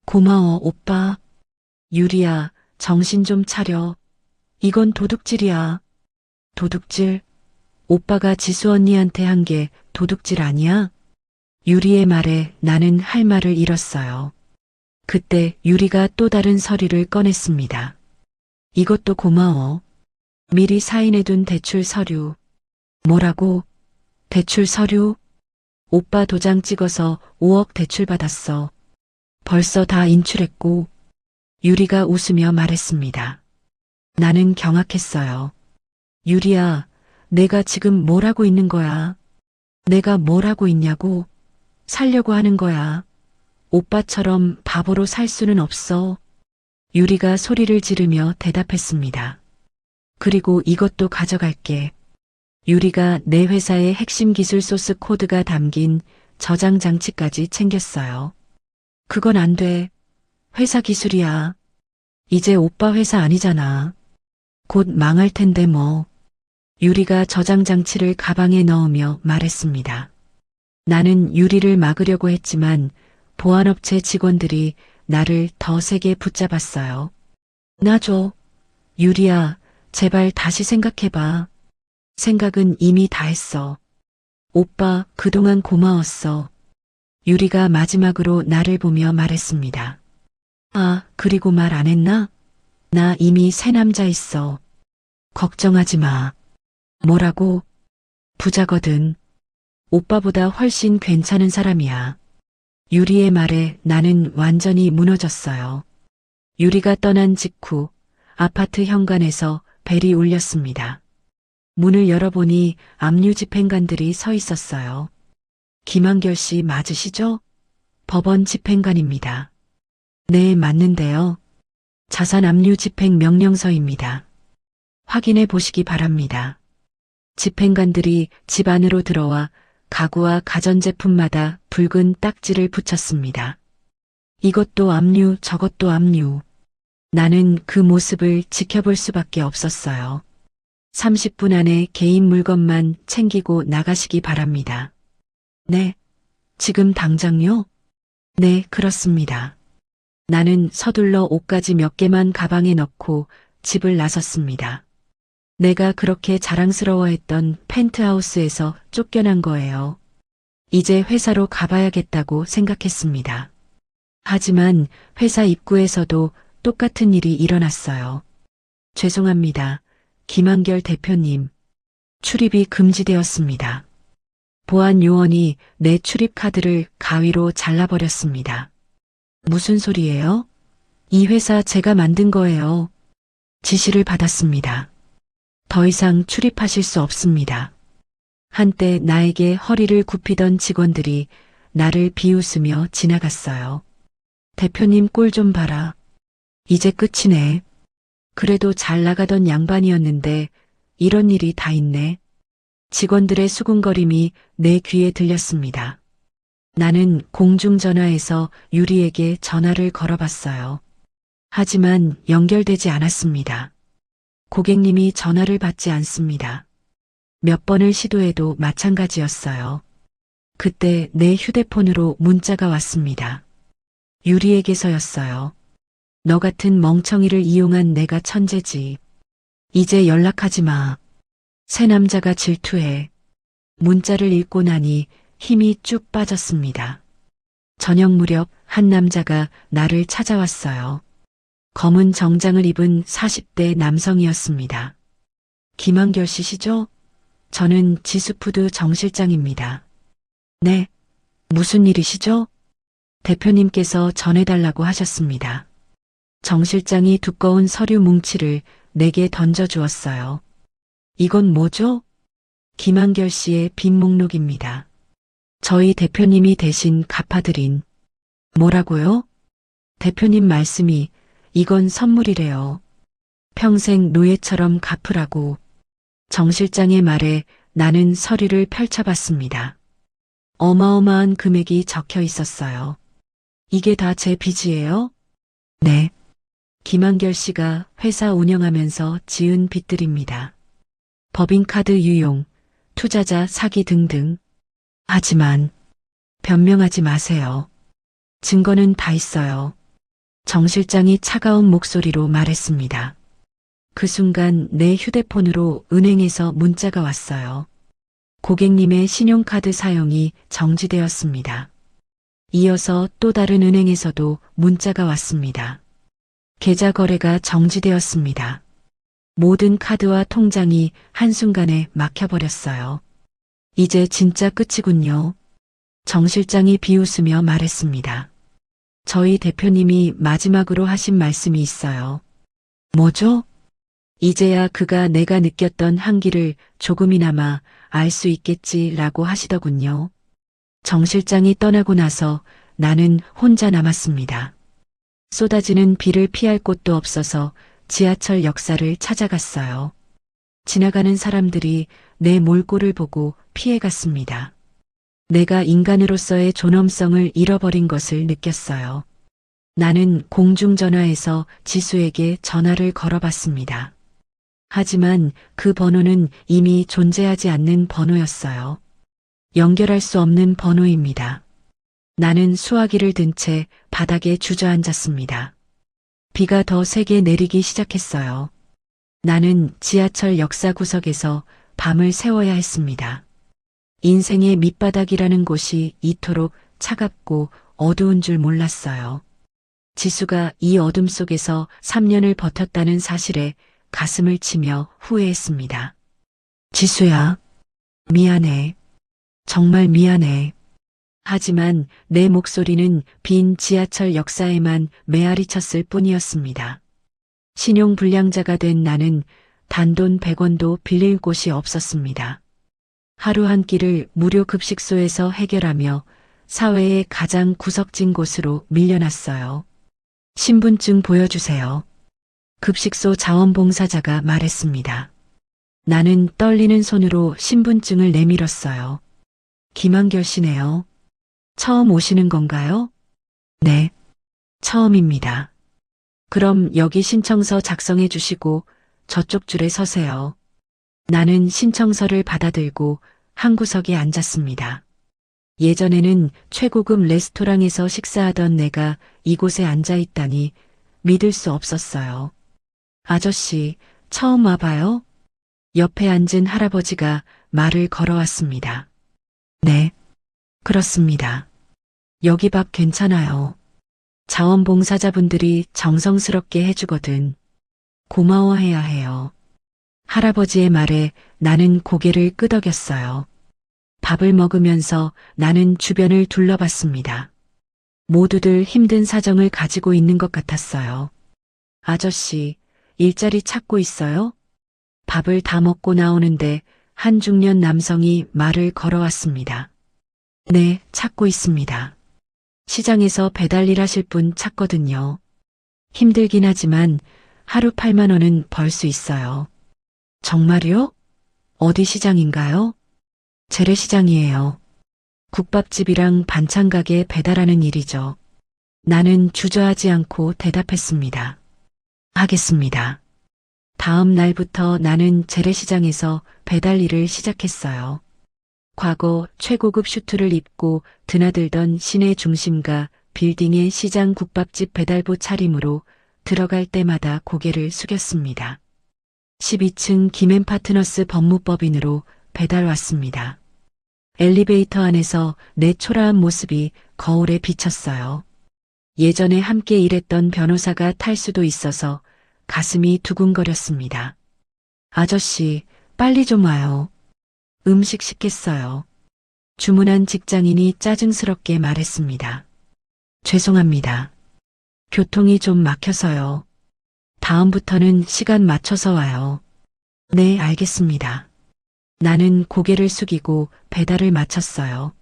고마워, 오빠. 유리야, 정신 좀 차려. 이건 도둑질이야. 도둑질? 오빠가 지수 언니한테 한 게 도둑질 아니야? 유리의 말에 나는 할 말을 잃었어요. 그때 유리가 또 다른 서류를 꺼냈습니다. 이것도 고마워. 미리 사인해둔 대출 서류. 뭐라고? 대출 서류? 오빠 도장 찍어서 5억 대출 받았어. 벌써 다 인출했고. 유리가 웃으며 말했습니다. 나는 경악했어요. 유리야, 내가 지금 뭘 하고 있는 거야? 내가 뭘 하고 있냐고? 살려고 하는 거야. 오빠처럼 바보로 살 수는 없어. 유리가 소리를 지르며 대답했습니다. 그리고 이것도 가져갈게. 유리가 내 회사의 핵심 기술 소스 코드가 담긴 저장 장치까지 챙겼어요. 그건 안 돼. 회사 기술이야. 이제 오빠 회사 아니잖아. 곧 망할 텐데 뭐. 유리가 저장 장치를 가방에 넣으며 말했습니다. 나는 유리를 막으려고 했지만 보안업체 직원들이 나를 더 세게 붙잡았어요. 놔줘. 유리야, 제발 다시 생각해봐. 생각은 이미 다 했어. 오빠, 그동안 고마웠어. 유리가 마지막으로 나를 보며 말했습니다. 아, 그리고 말 안 했나? 나 이미 새 남자 있어. 걱정하지 마. 뭐라고? 부자거든. 오빠보다 훨씬 괜찮은 사람이야. 유리의 말에 나는 완전히 무너졌어요. 유리가 떠난 직후 아파트 현관에서 벨이 울렸습니다. 문을 열어보니 압류 집행관들이 서 있었어요. 김한결 씨 맞으시죠? 법원 집행관입니다. 네, 맞는데요. 자산 압류 집행 명령서입니다. 확인해 보시기 바랍니다. 집행관들이 집 안으로 들어와 가구와 가전제품마다 붉은 딱지를 붙였습니다. 이것도 압류, 저것도 압류. 나는 그 모습을 지켜볼 수밖에 없었어요. 30분 안에 개인 물건만 챙기고 나가시기 바랍니다. 네. 지금 당장요? 네, 그렇습니다. 나는 서둘러 옷가지 몇 개만 가방에 넣고 집을 나섰습니다. 내가 그렇게 자랑스러워했던 펜트하우스에서 쫓겨난 거예요. 이제 회사로 가봐야겠다고 생각했습니다. 하지만 회사 입구에서도 똑같은 일이 일어났어요. 죄송합니다. 김한결 대표님. 출입이 금지되었습니다. 보안 요원이 내 출입 카드를 가위로 잘라버렸습니다. 무슨 소리예요? 이 회사 제가 만든 거예요. 지시를 받았습니다. 더 이상 출입하실 수 없습니다. 한때 나에게 허리를 굽히던 직원들이 나를 비웃으며 지나갔어요. 대표님 꼴 좀 봐라. 이제 끝이네. 그래도 잘 나가던 양반이었는데 이런 일이 다 있네. 직원들의 수군거림이 내 귀에 들렸습니다. 나는 공중전화에서 유리에게 전화를 걸어봤어요. 하지만 연결되지 않았습니다. 고객님이 전화를 받지 않습니다. 몇 번을 시도해도 마찬가지였어요. 그때 내 휴대폰으로 문자가 왔습니다. 유리에게서였어요. 너 같은 멍청이를 이용한 내가 천재지. 이제 연락하지 마. 새 남자가 질투해. 문자를 읽고 나니 힘이 쭉 빠졌습니다. 저녁 무렵 한 남자가 나를 찾아왔어요. 검은 정장을 입은 40대 남성이었습니다. 김한결 씨시죠? 저는 지수푸드 정 실장입니다. 네. 무슨 일이시죠? 대표님께서 전해달라고 하셨습니다. 정 실장이 두꺼운 서류 뭉치를 내게 던져주었어요. 이건 뭐죠? 김한결 씨의 빈 목록입니다. 저희 대표님이 대신 갚아드린. 뭐라고요? 대표님 말씀이 이건 선물이래요. 평생 노예처럼 갚으라고. 정 실장의 말에 나는 서류를 펼쳐봤습니다. 어마어마한 금액이 적혀 있었어요. 이게 다 제 빚이에요? 네. 김한결 씨가 회사 운영하면서 지은 빚들입니다. 법인카드 유용, 투자자 사기 등등. 하지만 변명하지 마세요. 증거는 다 있어요. 정 실장이 차가운 목소리로 말했습니다. 그 순간 내 휴대폰으로 은행에서 문자가 왔어요. 고객님의 신용카드 사용이 정지되었습니다. 이어서 또 다른 은행에서도 문자가 왔습니다. 계좌 거래가 정지되었습니다. 모든 카드와 통장이 한순간에 막혀버렸어요. 이제 진짜 끝이군요. 정 실장이 비웃으며 말했습니다. 저희 대표님이 마지막으로 하신 말씀이 있어요. 뭐죠? 이제야 그가 내가 느꼈던 한기를 조금이나마 알 수 있겠지라고 하시더군요. 정 실장이 떠나고 나서 나는 혼자 남았습니다. 쏟아지는 비를 피할 곳도 없어서 지하철 역사를 찾아갔어요. 지나가는 사람들이 내 몰골을 보고 피해갔습니다. 내가 인간으로서의 존엄성을 잃어버린 것을 느꼈어요. 나는 공중전화에서 지수에게 전화를 걸어봤습니다. 하지만 그 번호는 이미 존재하지 않는 번호였어요. 연결할 수 없는 번호입니다. 나는 수화기를 든 채 바닥에 주저앉았습니다. 비가 더 세게 내리기 시작했어요. 나는 지하철 역사 구석에서 밤을 새워야 했습니다. 인생의 밑바닥이라는 곳이 이토록 차갑고 어두운 줄 몰랐어요. 지수가 이 어둠 속에서 3년을 버텼다는 사실에 가슴을 치며 후회했습니다. 지수야, 미안해. 정말 미안해. 하지만 내 목소리는 빈 지하철 역사에만 메아리쳤을 뿐이었습니다. 신용불량자가 된 나는 단돈 100원도 빌릴 곳이 없었습니다. 하루 한 끼를 무료 급식소에서 해결하며 사회의 가장 구석진 곳으로 밀려났어요. 신분증 보여주세요. 급식소 자원봉사자가 말했습니다. 나는 떨리는 손으로 신분증을 내밀었어요. 김한결 씨네요. 처음 오시는 건가요? 네, 처음입니다. 그럼 여기 신청서 작성해 주시고 저쪽 줄에 서세요. 나는 신청서를 받아들고 한 구석에 앉았습니다. 예전에는 최고급 레스토랑에서 식사하던 내가 이곳에 앉아 있다니 믿을 수 없었어요. 아저씨, 처음 와봐요? 옆에 앉은 할아버지가 말을 걸어왔습니다. 네, 그렇습니다. 여기 밥 괜찮아요. 자원봉사자분들이 정성스럽게 해주거든. 고마워해야 해요. 할아버지의 말에 나는 고개를 끄덕였어요. 밥을 먹으면서 나는 주변을 둘러봤습니다. 모두들 힘든 사정을 가지고 있는 것 같았어요. 아저씨, 일자리 찾고 있어요? 밥을 다 먹고 나오는데 한 중년 남성이 말을 걸어왔습니다. 네, 찾고 있습니다. 시장에서 배달일 하실 분 찾거든요. 힘들긴 하지만 하루 8만 원은 벌 수 있어요. 정말요? 어디 시장인가요? 재래시장이에요. 국밥집이랑 반찬 가게 배달하는 일이죠. 나는 주저하지 않고 대답했습니다. 하겠습니다. 다음 날부터 나는 재래시장에서 배달 일을 시작했어요. 과거 최고급 슈트를 입고 드나들던 시내 중심가 빌딩의 시장 국밥집 배달부 차림으로 들어갈 때마다 고개를 숙였습니다. 12층 김앤파트너스 법무법인으로 배달 왔습니다. 엘리베이터 안에서 내 초라한 모습이 거울에 비쳤어요. 예전에 함께 일했던 변호사가 탈 수도 있어서 가슴이 두근거렸습니다. 아저씨, 빨리 좀 와요. 음식 시켰어요. 주문한 직장인이 짜증스럽게 말했습니다. 죄송합니다. 교통이 좀 막혀서요. 다음부터는 시간 맞춰서 와요. 네, 알겠습니다. 나는 고개를 숙이고 배달을 마쳤어요.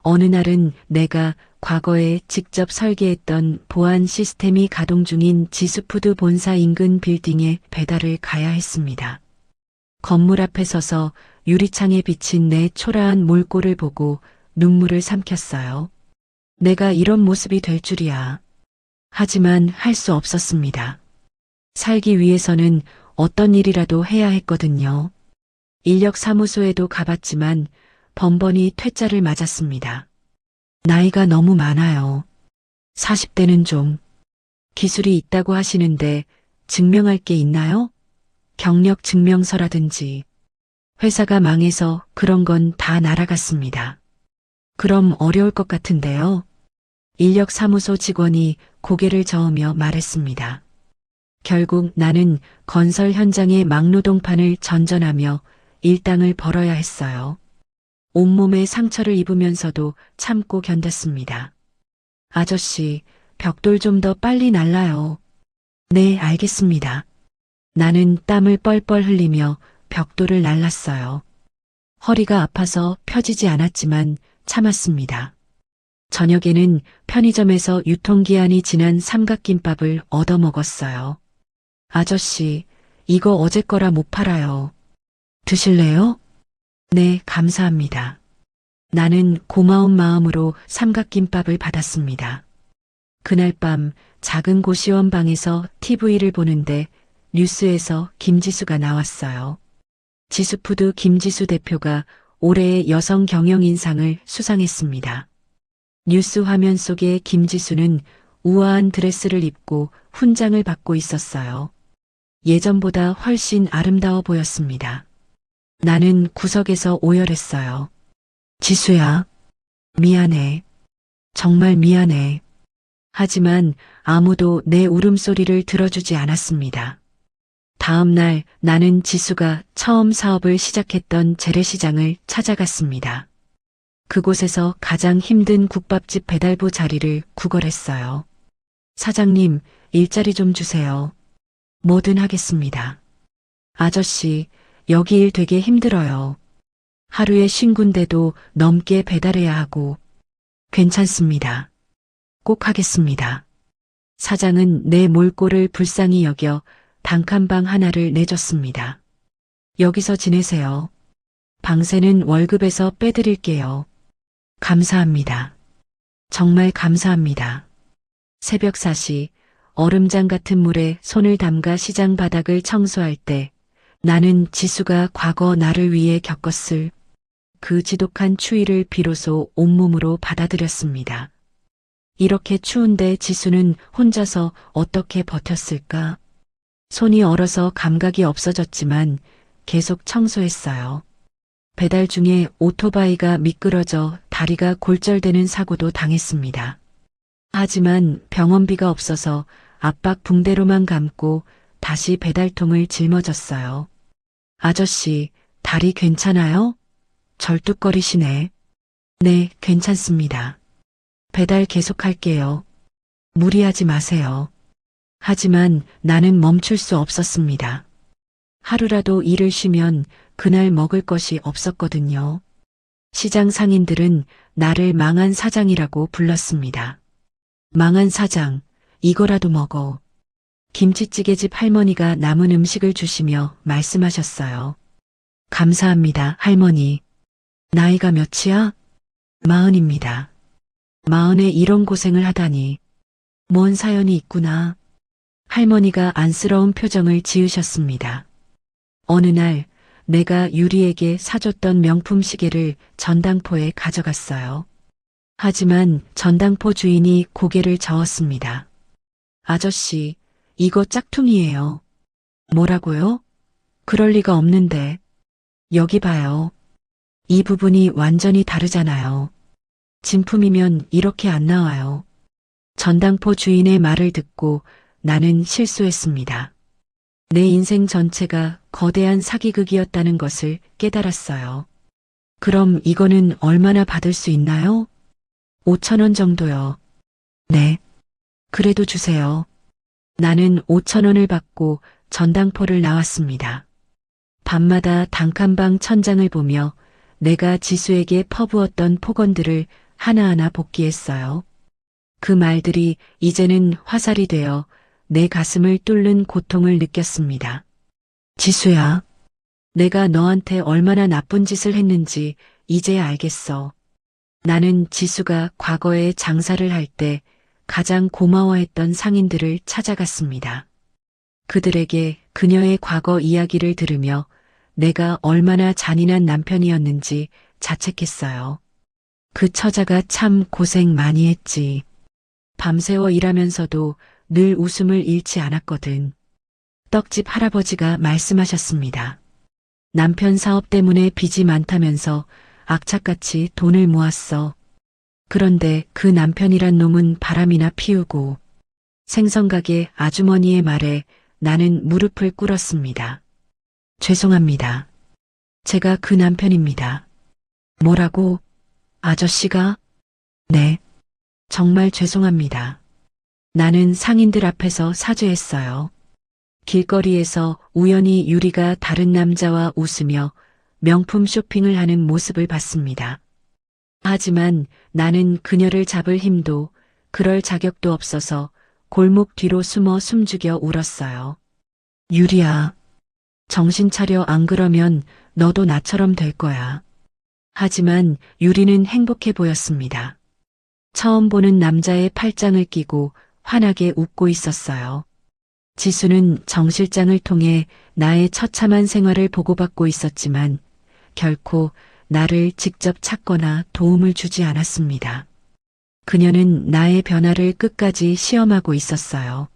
어느 날은 내가 과거에 직접 설계했던 보안 시스템이 가동 중인 지수푸드 본사 인근 빌딩에 배달을 가야 했습니다. 건물 앞에 서서 유리창에 비친 내 초라한 몰골을 보고 눈물을 삼켰어요. 내가 이런 모습이 될 줄이야. 하지만 할 수 없었습니다. 살기 위해서는 어떤 일이라도 해야 했거든요. 인력사무소에도 가봤지만 번번이 퇴짜를 맞았습니다. 나이가 너무 많아요. 40대는 좀. 기술이 있다고 하시는데 증명할 게 있나요? 경력 증명서라든지. 회사가 망해서 그런 건 다 날아갔습니다. 그럼 어려울 것 같은데요. 인력사무소 직원이 고개를 저으며 말했습니다. 결국 나는 건설 현장의 막노동판을 전전하며 일당을 벌어야 했어요. 온몸에 상처를 입으면서도 참고 견뎠습니다. 아저씨, 벽돌 좀 더 빨리 날라요. 네, 알겠습니다. 나는 땀을 뻘뻘 흘리며 벽돌을 날랐어요. 허리가 아파서 펴지지 않았지만 참았습니다. 저녁에는 편의점에서 유통기한이 지난 삼각김밥을 얻어먹었어요. 아저씨, 이거 어제 거라 못 팔아요. 드실래요? 네, 감사합니다. 나는 고마운 마음으로 삼각김밥을 받았습니다. 그날 밤 작은 고시원 방에서 TV를 보는데 뉴스에서 김지수가 나왔어요. 지수푸드 김지수 대표가 올해의 여성 경영인상을 수상했습니다. 뉴스 화면 속에 김지수는 우아한 드레스를 입고 훈장을 받고 있었어요. 예전보다 훨씬 아름다워 보였습니다. 나는 구석에서 오열했어요. 지수야, 미안해. 정말 미안해. 하지만 아무도 내 울음소리를 들어주지 않았습니다. 다음 날 나는 지수가 처음 사업을 시작했던 재래시장을 찾아갔습니다. 그곳에서 가장 힘든 국밥집 배달부 자리를 구걸했어요. 사장님, 일자리 좀 주세요. 뭐든 하겠습니다. 아저씨, 여기 일 되게 힘들어요. 하루에 50군데도 넘게 배달해야 하고. 괜찮습니다. 꼭 하겠습니다. 사장은 내 몰골을 불쌍히 여겨 단칸방 하나를 내줬습니다. 여기서 지내세요. 방세는 월급에서 빼드릴게요. 감사합니다. 정말 감사합니다. 새벽 4시 얼음장 같은 물에 손을 담가 시장 바닥을 청소할 때 나는 지수가 과거 나를 위해 겪었을 그 지독한 추위를 비로소 온몸으로 받아들였습니다. 이렇게 추운데 지수는 혼자서 어떻게 버텼을까? 손이 얼어서 감각이 없어졌지만 계속 청소했어요. 배달 중에 오토바이가 미끄러져 다리가 골절되는 사고도 당했습니다. 하지만 병원비가 없어서 압박 붕대로만 감고 다시 배달통을 짊어졌어요. 아저씨, 다리 괜찮아요? 절뚝거리시네. 네, 괜찮습니다. 배달 계속할게요. 무리하지 마세요. 하지만 나는 멈출 수 없었습니다. 하루라도 일을 쉬면 그날 먹을 것이 없었거든요. 시장 상인들은 나를 망한 사장이라고 불렀습니다. 망한 사장, 이거라도 먹어. 김치찌개집 할머니가 남은 음식을 주시며 말씀하셨어요. 감사합니다, 할머니. 나이가 몇이야? 40입니다. 40에 이런 고생을 하다니. 뭔 사연이 있구나. 할머니가 안쓰러운 표정을 지으셨습니다. 어느 날 내가 유리에게 사줬던 명품 시계를 전당포에 가져갔어요. 하지만 전당포 주인이 고개를 저었습니다. 아저씨, 이거 짝퉁이에요. 뭐라고요? 그럴 리가 없는데. 여기 봐요. 이 부분이 완전히 다르잖아요. 진품이면 이렇게 안 나와요. 전당포 주인의 말을 듣고 나는 실수했습니다. 내 인생 전체가 거대한 사기극이었다는 것을 깨달았어요. 그럼 이거는 얼마나 받을 수 있나요? 5,000원 정도요. 네. 그래도 주세요. 나는 5,000원을 받고 전당포를 나왔습니다. 밤마다 단칸방 천장을 보며 내가 지수에게 퍼부었던 폭언들을 하나하나 복기했어요. 그 말들이 이제는 화살이 되어 내 가슴을 뚫는 고통을 느꼈습니다. 지수야, 내가 너한테 얼마나 나쁜 짓을 했는지 이제야 알겠어. 나는 지수가 과거에 장사를 할 때 가장 고마워했던 상인들을 찾아갔습니다. 그들에게 그녀의 과거 이야기를 들으며 내가 얼마나 잔인한 남편이었는지 자책했어요. 그 처자가 참 고생 많이 했지. 밤새워 일하면서도 늘 웃음을 잃지 않았거든. 떡집 할아버지가 말씀하셨습니다. 남편 사업 때문에 빚이 많다면서 악착같이 돈을 모았어. 그런데 그 남편이란 놈은 바람이나 피우고. 생선가게 아주머니의 말에 나는 무릎을 꿇었습니다. 죄송합니다. 제가 그 남편입니다. 뭐라고? 아저씨가? 네. 정말 죄송합니다. 나는 상인들 앞에서 사죄했어요. 길거리에서 우연히 유리가 다른 남자와 웃으며 명품 쇼핑을 하는 모습을 봤습니다. 하지만 나는 그녀를 잡을 힘도 그럴 자격도 없어서 골목 뒤로 숨어 숨죽여 울었어요. 유리야, 정신 차려. 안 그러면 너도 나처럼 될 거야. 하지만 유리는 행복해 보였습니다. 처음 보는 남자의 팔짱을 끼고 환하게 웃고 있었어요. 지수는 정 실장을 통해 나의 처참한 생활을 보고받고 있었지만 결코 나를 직접 찾거나 도움을 주지 않았습니다. 그녀는 나의 변화를 끝까지 시험하고 있었어요.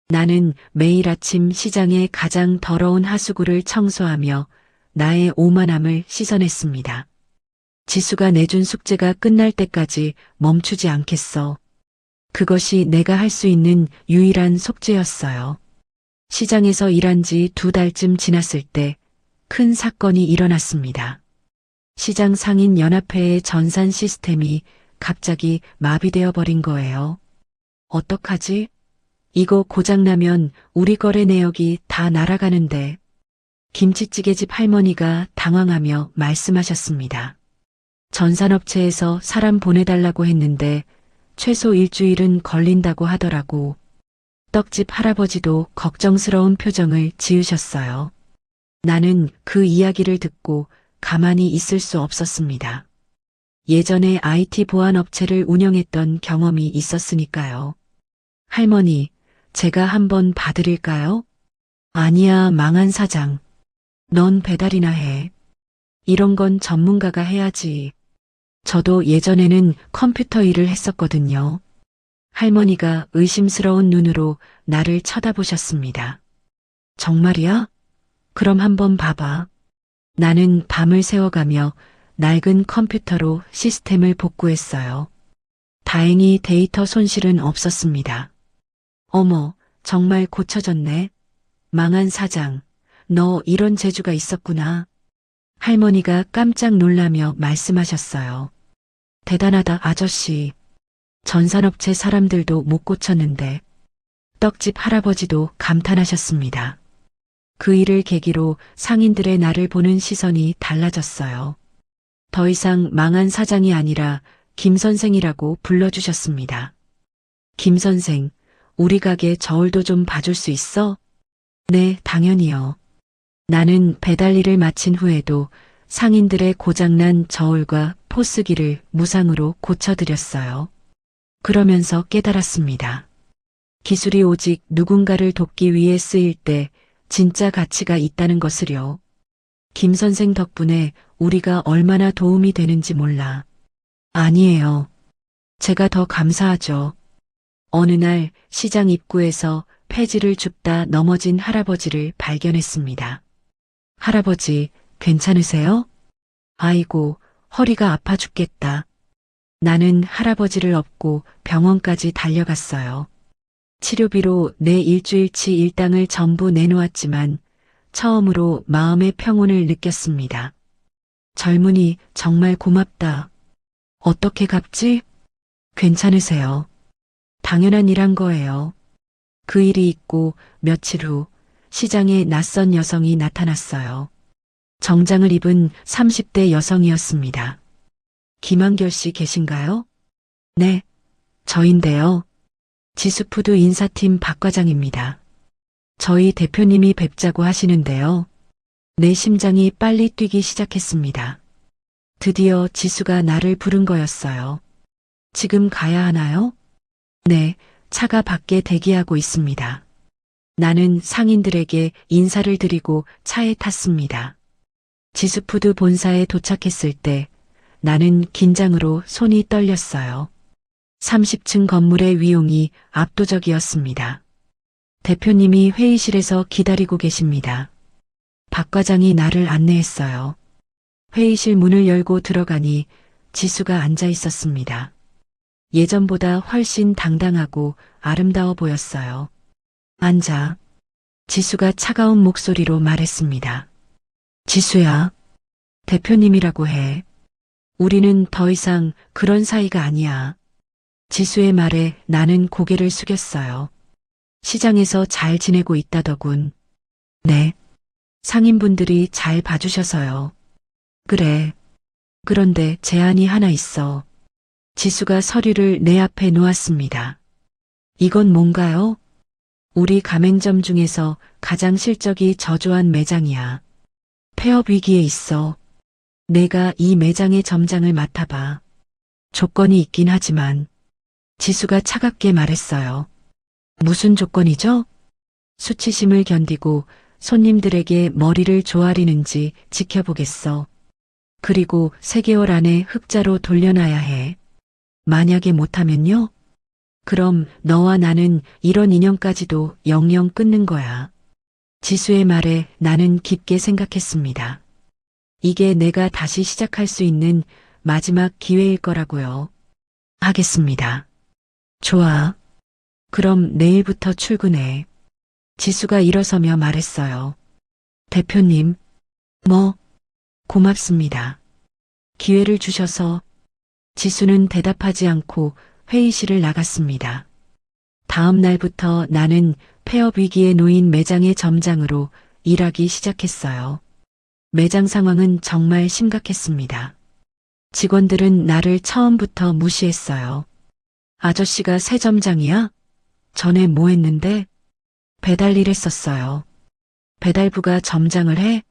나는 매일 아침 시장의 가장 더러운 하수구를 청소하며 나의 오만함을 씻어냈습니다. 지수가 내준 숙제가 끝날 때까지 멈추지 않겠어. 그것이 내가 할 수 있는 유일한 속죄였어요. 시장에서 일한 지 2달쯤 지났을 때 큰 사건이 일어났습니다. 시장 상인 연합회의 전산 시스템이 갑자기 마비되어 버린 거예요. 어떡하지? 이거 고장나면 우리 거래 내역이 다 날아가는데. 김치찌개집 할머니가 당황하며 말씀하셨습니다. 전산업체에서 사람 보내달라고 했는데 최소 일주일은 걸린다고 하더라고. 떡집 할아버지도 걱정스러운 표정을 지으셨어요. 나는 그 이야기를 듣고 가만히 있을 수 없었습니다. 예전에 IT 보안 업체를 운영했던 경험이 있었으니까요. 할머니, 제가 한번 봐드릴까요? 아니야, 망한 사장. 넌 배달이나 해. 이런 건 전문가가 해야지. 저도 예전에는 컴퓨터 일을 했었거든요. 할머니가 의심스러운 눈으로 나를 쳐다보셨습니다. 정말이야? 그럼 한번 봐봐. 나는 밤을 새워가며 낡은 컴퓨터로 시스템을 복구했어요. 다행히 데이터 손실은 없었습니다. 어머, 정말 고쳐졌네. 망한 사장, 너 이런 재주가 있었구나. 할머니가 깜짝 놀라며 말씀하셨어요. 대단하다, 아저씨. 전산업체 사람들도 못 고쳤는데. 떡집 할아버지도 감탄하셨습니다. 그 일을 계기로 상인들의 나를 보는 시선이 달라졌어요. 더 이상 망한 사장이 아니라 김 선생이라고 불러주셨습니다. 김 선생, 우리 가게 저울도 좀 봐줄 수 있어? 네, 당연히요. 나는 배달 일을 마친 후에도 상인들의 고장난 저울과 포스기를 무상으로 고쳐드렸어요. 그러면서 깨달았습니다. 기술이 오직 누군가를 돕기 위해 쓰일 때 진짜 가치가 있다는 것을요. 김 선생 덕분에 우리가 얼마나 도움이 되는지 몰라. 아니에요. 제가 더 감사하죠. 어느 날 시장 입구에서 폐지를 줍다 넘어진 할아버지를 발견했습니다. 할아버지, 괜찮으세요? 아이고, 허리가 아파 죽겠다. 나는 할아버지를 업고 병원까지 달려갔어요. 치료비로 내 일주일치 일당을 전부 내놓았지만 처음으로 마음의 평온을 느꼈습니다. 젊은이, 정말 고맙다. 어떻게 갚지? 괜찮으세요. 당연한 일한 거예요. 그 일이 있고 며칠 후 시장에 낯선 여성이 나타났어요. 정장을 입은 30대 여성이었습니다. 김한결 씨 계신가요? 네, 저인데요. 지수푸드 인사팀 박 과장입니다. 저희 대표님이 뵙자고 하시는데요. 내 심장이 빨리 뛰기 시작했습니다. 드디어 지수가 나를 부른 거였어요. 지금 가야 하나요? 네, 차가 밖에 대기하고 있습니다. 나는 상인들에게 인사를 드리고 차에 탔습니다. 지수푸드 본사에 도착했을 때 나는 긴장으로 손이 떨렸어요. 30층 건물의 위용이 압도적이었습니다. 대표님이 회의실에서 기다리고 계십니다. 박 과장이 나를 안내했어요. 회의실 문을 열고 들어가니 지수가 앉아 있었습니다. 예전보다 훨씬 당당하고 아름다워 보였어요. 앉아. 지수가 차가운 목소리로 말했습니다. 지수야, 대표님이라고 해. 우리는 더 이상 그런 사이가 아니야. 지수의 말에 나는 고개를 숙였어요. 시장에서 잘 지내고 있다더군. 네. 상인분들이 잘 봐주셔서요. 그래. 그런데 제안이 하나 있어. 지수가 서류를 내 앞에 놓았습니다. 이건 뭔가요? 우리 가맹점 중에서 가장 실적이 저조한 매장이야. 폐업 위기에 있어. 내가 이 매장의 점장을 맡아봐. 조건이 있긴 하지만. 지수가 차갑게 말했어요. 무슨 조건이죠? 수치심을 견디고 손님들에게 머리를 조아리는지 지켜보겠어. 그리고 3개월 안에 흑자로 돌려놔야 해. 만약에 못하면요? 그럼 너와 나는 이런 인연까지도 영영 끊는 거야. 지수의 말에 나는 깊게 생각했습니다. 이게 내가 다시 시작할 수 있는 마지막 기회일 거라고요. 하겠습니다. 좋아. 그럼 내일부터 출근해. 지수가 일어서며 말했어요. 대표님, 고맙습니다. 기회를 주셔서. 지수는 대답하지 않고 회의실을 나갔습니다. 다음 날부터 나는 폐업 위기에 놓인 매장의 점장으로 일하기 시작했어요. 매장 상황은 정말 심각했습니다. 직원들은 나를 처음부터 무시했어요. 아저씨가 새 점장이야? 전에 뭐 했는데? 배달 일 했었어요. 배달부가 점장을 해?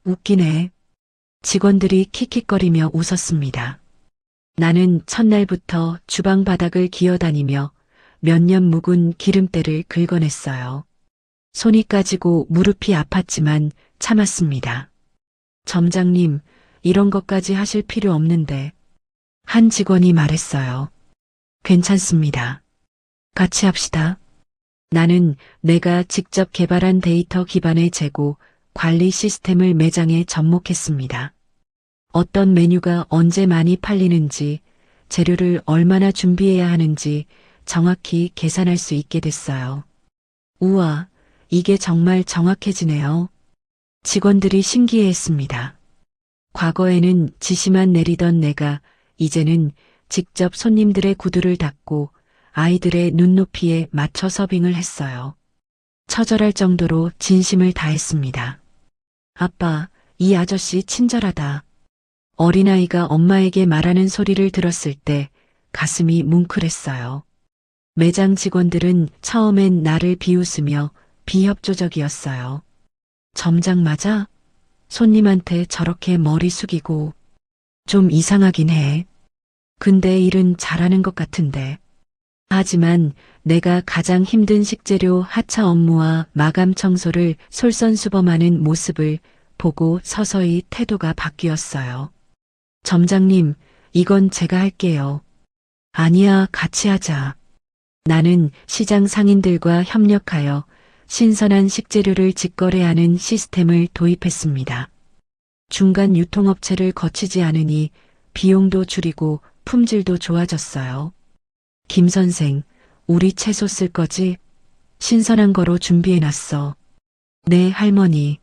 웃기네. 직원들이 킥킥거리며 웃었습니다. 나는 첫날부터 주방 바닥을 기어다니며 몇 년 묵은 기름때를 긁어냈어요. 손이 까지고 무릎이 아팠지만 참았습니다. 점장님, 이런 것까지 하실 필요 없는데. 한 직원이 말했어요. 괜찮습니다. 같이 합시다. 나는 내가 직접 개발한 데이터 기반의 재고, 관리 시스템을 매장에 접목했습니다. 어떤 메뉴가 언제 많이 팔리는지, 재료를 얼마나 준비해야 하는지 정확히 계산할 수 있게 됐어요. 우와, 이게 정말 정확해지네요. 직원들이 신기해했습니다. 과거에는 지시만 내리던 내가 이제는 직접 손님들의 구두를 닦고 아이들의 눈높이에 맞춰 서빙을 했어요. 처절할 정도로 진심을 다했습니다. 아빠, 이 아저씨 친절하다. 어린아이가 엄마에게 말하는 소리를 들었을 때 가슴이 뭉클했어요. 매장 직원들은 처음엔 나를 비웃으며 비협조적이었어요. 점장 맞아? 손님한테 저렇게 머리 숙이고. 좀 이상하긴 해. 근데 일은 잘하는 것 같은데. 하지만 내가 가장 힘든 식재료 하차 업무와 마감 청소를 솔선수범하는 모습을 보고 서서히 태도가 바뀌었어요. 점장님, 이건 제가 할게요. 아니야, 같이 하자. 나는 시장 상인들과 협력하여 신선한 식재료를 직거래하는 시스템을 도입했습니다. 중간 유통업체를 거치지 않으니 비용도 줄이고 품질도 좋아졌어요. 김 선생, 우리 채소 쓸 거지? 신선한 거로 준비해놨어. 네, 할머니.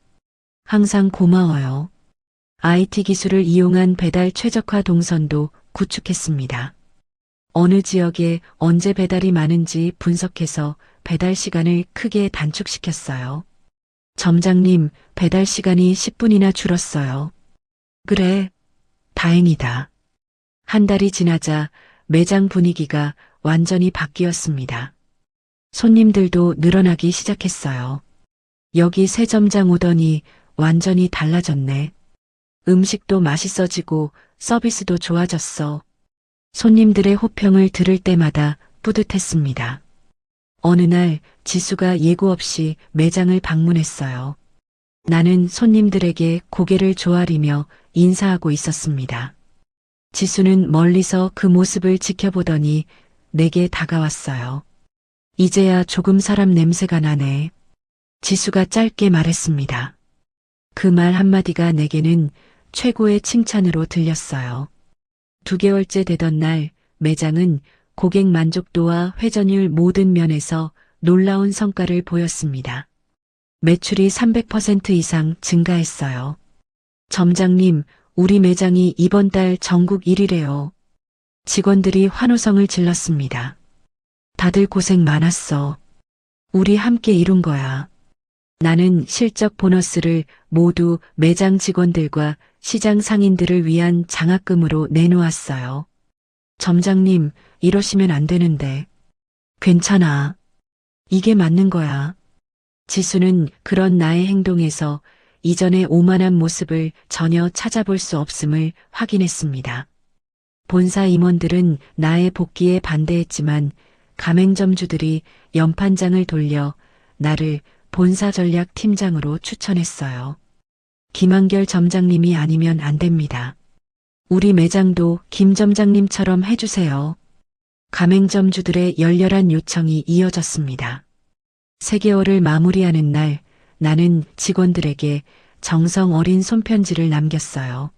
항상 고마워요. IT 기술을 이용한 배달 최적화 동선도 구축했습니다. 어느 지역에 언제 배달이 많은지 분석해서 배달 시간을 크게 단축시켰어요. 점장님, 배달 시간이 10분이나 줄었어요. 그래, 다행이다. 한 달이 지나자 매장 분위기가 완전히 바뀌었습니다. 손님들도 늘어나기 시작했어요. 여기 새 점장 오더니 완전히 달라졌네. 음식도 맛있어지고 서비스도 좋아졌어. 손님들의 호평을 들을 때마다 뿌듯했습니다. 어느 날 지수가 예고 없이 매장을 방문했어요. 나는 손님들에게 고개를 조아리며 인사하고 있었습니다. 지수는 멀리서 그 모습을 지켜보더니 내게 다가왔어요. 이제야 조금 사람 냄새가 나네. 지수가 짧게 말했습니다. 그 말 한마디가 내게는 최고의 칭찬으로 들렸어요. 2개월째 되던 날 매장은 고객 만족도와 회전율 모든 면에서 놀라운 성과를 보였습니다. 매출이 300% 이상 증가했어요. 점장님, 우리 매장이 이번 달 전국 1위래요. 직원들이 환호성을 질렀습니다. 다들 고생 많았어. 우리 함께 이룬 거야. 나는 실적 보너스를 모두 매장 직원들과 시장 상인들을 위한 장학금으로 내놓았어요. 점장님, 이러시면 안 되는데. 괜찮아. 이게 맞는 거야. 지수는 그런 나의 행동에서 이전의 오만한 모습을 전혀 찾아볼 수 없음을 확인했습니다. 본사 임원들은 나의 복귀에 반대했지만 가맹점주들이 연판장을 돌려 나를 본사 전략 팀장으로 추천했어요. 김한결 점장님이 아니면 안 됩니다. 우리 매장도 김 점장님처럼 해주세요. 가맹점주들의 열렬한 요청이 이어졌습니다. 3개월을 마무리하는 날 나는 직원들에게 정성 어린 손편지를 남겼어요.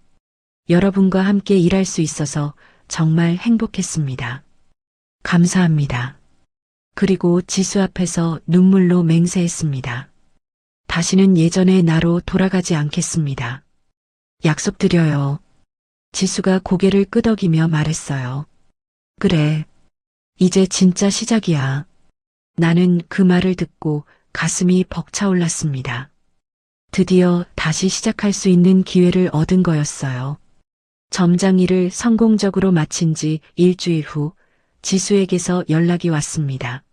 여러분과 함께 일할 수 있어서 정말 행복했습니다. 감사합니다. 그리고 지수 앞에서 눈물로 맹세했습니다. 다시는 예전의 나로 돌아가지 않겠습니다. 약속드려요. 지수가 고개를 끄덕이며 말했어요. 그래. 이제 진짜 시작이야. 나는 그 말을 듣고 가슴이 벅차올랐습니다. 드디어 다시 시작할 수 있는 기회를 얻은 거였어요. 점장 일을 성공적으로 마친 지 일주일 후 지수에게서 연락이 왔습니다.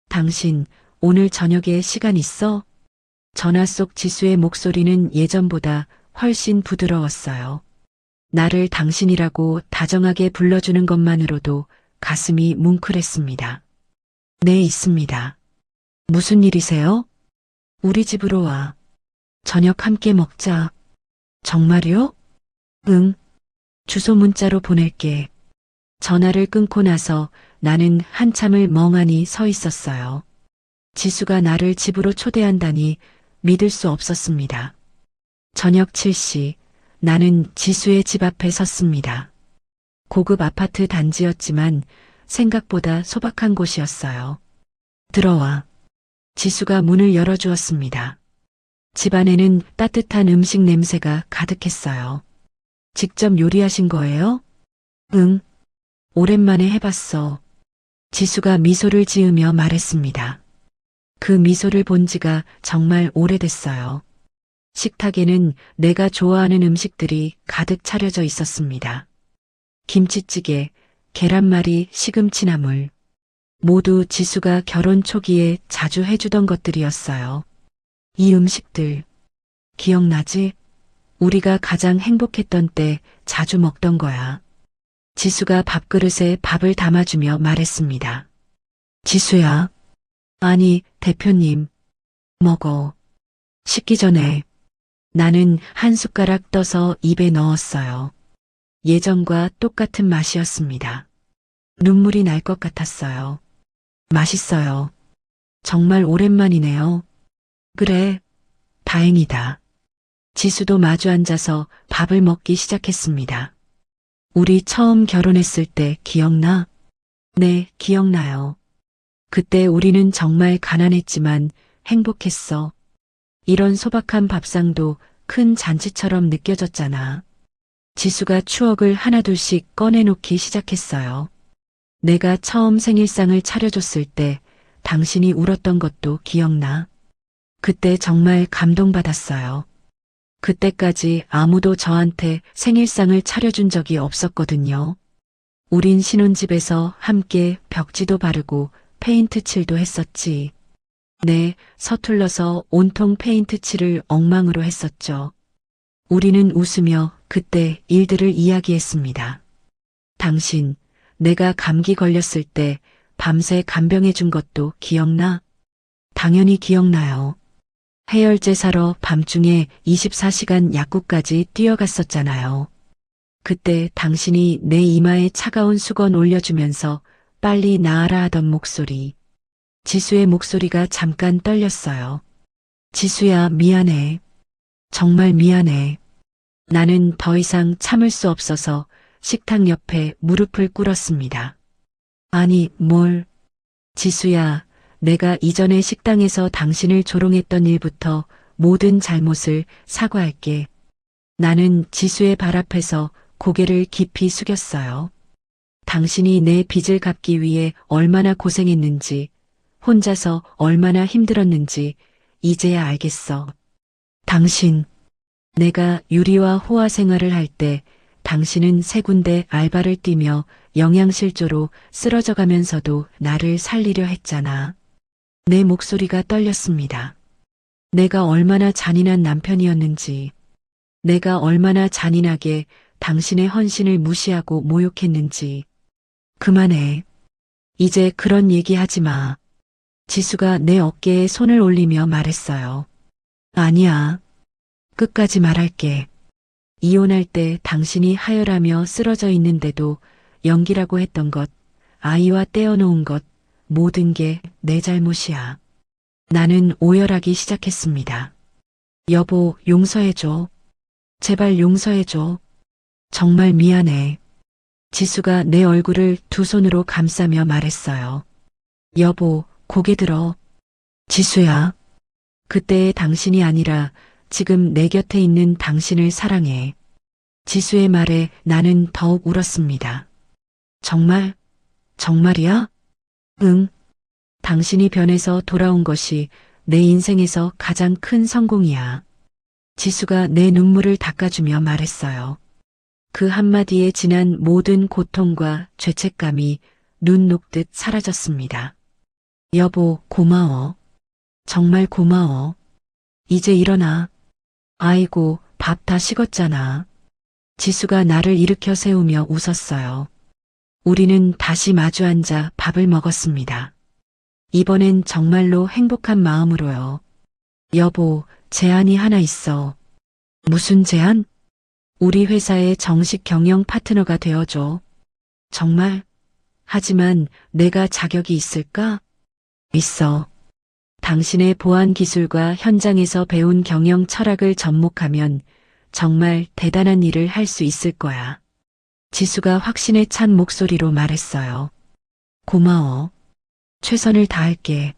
당신 오늘 저녁에 시간 있어? 전화 속 지수의 목소리는 예전보다 훨씬 부드러웠어요. 나를 당신이라고 다정하게 불러주는 것만으로도 가슴이 뭉클했습니다. 네, 있습니다. 무슨 일이세요? 우리 집으로 와. 저녁 함께 먹자. 정말요? 응. 주소 문자로 보낼게. 전화를 끊고 나서 나는 한참을 멍하니 서 있었어요. 지수가 나를 집으로 초대한다니 믿을 수 없었습니다. 저녁 7시 나는 지수의 집 앞에 섰습니다. 고급 아파트 단지였지만 생각보다 소박한 곳이었어요. 들어와. 지수가 문을 열어주었습니다. 집안에는 따뜻한 음식 냄새가 가득했어요. 직접 요리하신 거예요? 응. 오랜만에 해봤어. 지수가 미소를 지으며 말했습니다. 그 미소를 본 지가 정말 오래됐어요. 식탁에는 내가 좋아하는 음식들이 가득 차려져 있었습니다. 김치찌개, 계란말이, 시금치나물. 모두 지수가 결혼 초기에 자주 해주던 것들이었어요. 이 음식들, 기억나지? 우리가 가장 행복했던 때 자주 먹던 거야. 지수가 밥그릇에 밥을 담아주며 말했습니다. 지수야. 아니, 대표님. 먹어. 식기 전에. 나는 한 숟가락 떠서 입에 넣었어요. 예전과 똑같은 맛이었습니다. 눈물이 날 것 같았어요. 맛있어요. 정말 오랜만이네요. 그래, 다행이다. 지수도 마주 앉아서 밥을 먹기 시작했습니다. 우리 처음 결혼했을 때 기억나? 네, 기억나요. 그때 우리는 정말 가난했지만 행복했어. 이런 소박한 밥상도 큰 잔치처럼 느껴졌잖아. 지수가 추억을 하나둘씩 꺼내놓기 시작했어요. 내가 처음 생일상을 차려줬을 때 당신이 울었던 것도 기억나? 그때 정말 감동받았어요. 그때까지 아무도 저한테 생일상을 차려준 적이 없었거든요. 우린 신혼집에서 함께 벽지도 바르고 페인트 칠도 했었지. 네, 서툴러서 온통 페인트 칠을 엉망으로 했었죠. 우리는 웃으며 그때 일들을 이야기했습니다. 당신, 내가 감기 걸렸을 때 밤새 간병해 준 것도 기억나? 당연히 기억나요. 해열제 사러 밤중에 24시간 약국까지 뛰어갔었잖아요. 그때 당신이 내 이마에 차가운 수건 올려주면서 빨리 나아라 하던 목소리. 지수의 목소리가 잠깐 떨렸어요. 지수야, 미안해. 정말 미안해. 나는 더 이상 참을 수 없어서 식탁 옆에 무릎을 꿇었습니다. 아니, 뭘. 지수야, 내가 이전에 식당에서 당신을 조롱했던 일부터 모든 잘못을 사과할게. 나는 지수의 발 앞에서 고개를 깊이 숙였어요. 당신이 내 빚을 갚기 위해 얼마나 고생했는지, 혼자서 얼마나 힘들었는지 이제야 알겠어. 당신, 내가 유리와 호화 생활을 할 때 당신은 세 군데 알바를 뛰며 영양실조로 쓰러져 가면서도 나를 살리려 했잖아. 내 목소리가 떨렸습니다. 내가 얼마나 잔인한 남편이었는지, 내가 얼마나 잔인하게 당신의 헌신을 무시하고 모욕했는지. 그만해. 이제 그런 얘기 하지 마. 지수가 내 어깨에 손을 올리며 말했어요. 아니야. 끝까지 말할게. 이혼할 때 당신이 하혈하며 쓰러져 있는데도 연기라고 했던 것, 아이와 떼어놓은 것, 모든 게 내 잘못이야. 나는 오열하기 시작했습니다. 여보, 용서해줘. 제발 용서해줘. 정말 미안해. 지수가 내 얼굴을 두 손으로 감싸며 말했어요. 여보, 고개 들어. 지수야. 그때의 당신이 아니라 지금 내 곁에 있는 당신을 사랑해. 지수의 말에 나는 더욱 울었습니다. 정말? 정말이야? 응. 당신이 변해서 돌아온 것이 내 인생에서 가장 큰 성공이야. 지수가 내 눈물을 닦아주며 말했어요. 그 한마디에 지난 모든 고통과 죄책감이 눈 녹듯 사라졌습니다. 여보, 고마워. 정말 고마워. 이제 일어나. 아이고, 밥 다 식었잖아. 지수가 나를 일으켜 세우며 웃었어요. 우리는 다시 마주 앉아 밥을 먹었습니다. 이번엔 정말로 행복한 마음으로요. 여보, 제안이 하나 있어. 무슨 제안? 우리 회사의 정식 경영 파트너가 되어줘. 정말? 하지만 내가 자격이 있을까? 있어. 당신의 보안 기술과 현장에서 배운 경영 철학을 접목하면 정말 대단한 일을 할 수 있을 거야. 지수가 확신에 찬 목소리로 말했어요. 고마워. 최선을 다할게.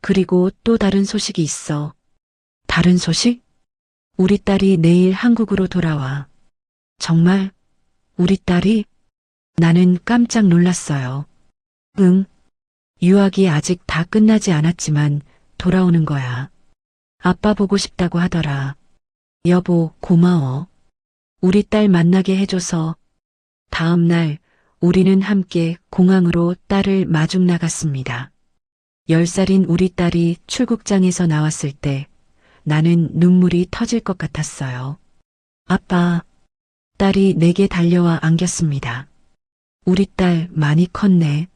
그리고 또 다른 소식이 있어. 다른 소식? 우리 딸이 내일 한국으로 돌아와. 정말? 우리 딸이? 나는 깜짝 놀랐어요. 응. 유학이 아직 다 끝나지 않았지만 돌아오는 거야. 아빠 보고 싶다고 하더라. 여보, 고마워. 우리 딸 만나게 해줘서. 다음 날 우리는 함께 공항으로 딸을 마중 나갔습니다. 10살인 우리 딸이 출국장에서 나왔을 때 나는 눈물이 터질 것 같았어요. 아빠, 딸이 내게 달려와 안겼습니다. 우리 딸 많이 컸네.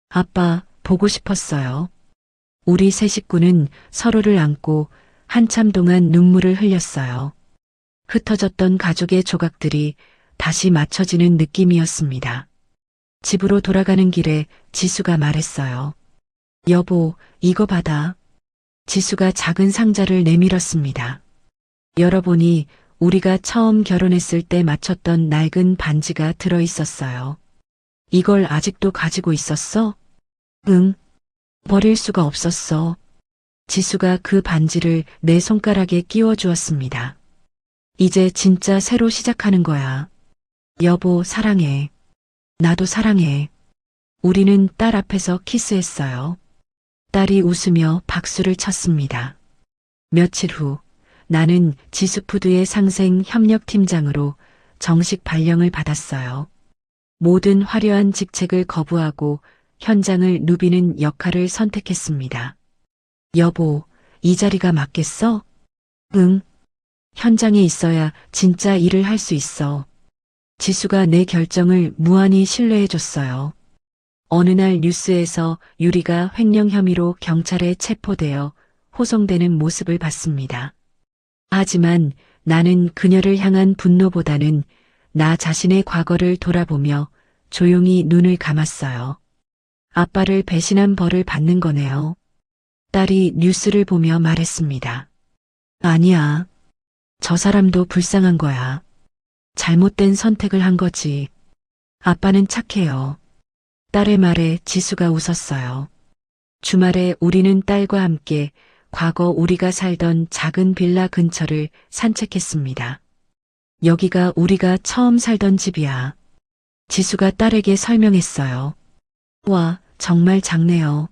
아빠, 보고 싶었어요. 우리 세 식구는 서로를 안고 한참 동안 눈물을 흘렸어요. 흩어졌던 가족의 조각들이 다시 맞춰지는 느낌이었습니다. 집으로 돌아가는 길에 지수가 말했어요. 여보, 이거 받아. 지수가 작은 상자를 내밀었습니다. 열어보니 우리가 처음 결혼했을 때 맞췄던 낡은 반지가 들어있었어요. 이걸 아직도 가지고 있었어? 응. 버릴 수가 없었어. 지수가 그 반지를 내 손가락에 끼워 주었습니다. 이제 진짜 새로 시작하는 거야. 여보, 사랑해. 나도 사랑해. 우리는 딸 앞에서 키스했어요. 딸이 웃으며 박수를 쳤습니다. 며칠 후 나는 지수푸드의 상생 협력팀장으로 정식 발령을 받았어요. 모든 화려한 직책을 거부하고 현장을 누비는 역할을 선택했습니다. 여보, 이 자리가 맞겠어? 응. 현장에 있어야 진짜 일을 할 수 있어. 지수가 내 결정을 무한히 신뢰해줬어요. 어느 날 뉴스에서 유리가 횡령 혐의로 경찰에 체포되어 호송되는 모습을 봤습니다. 하지만 나는 그녀를 향한 분노보다는 나 자신의 과거를 돌아보며 조용히 눈을 감았어요. 아빠를 배신한 벌을 받는 거네요. 딸이 뉴스를 보며 말했습니다. 아니야. 저 사람도 불쌍한 거야. 잘못된 선택을 한 거지. 아빠는 착해요. 딸의 말에 지수가 웃었어요. 주말에 우리는 딸과 함께 과거 우리가 살던 작은 빌라 근처를 산책했습니다. 여기가 우리가 처음 살던 집이야. 지수가 딸에게 설명했어요. 와, 정말 작네요.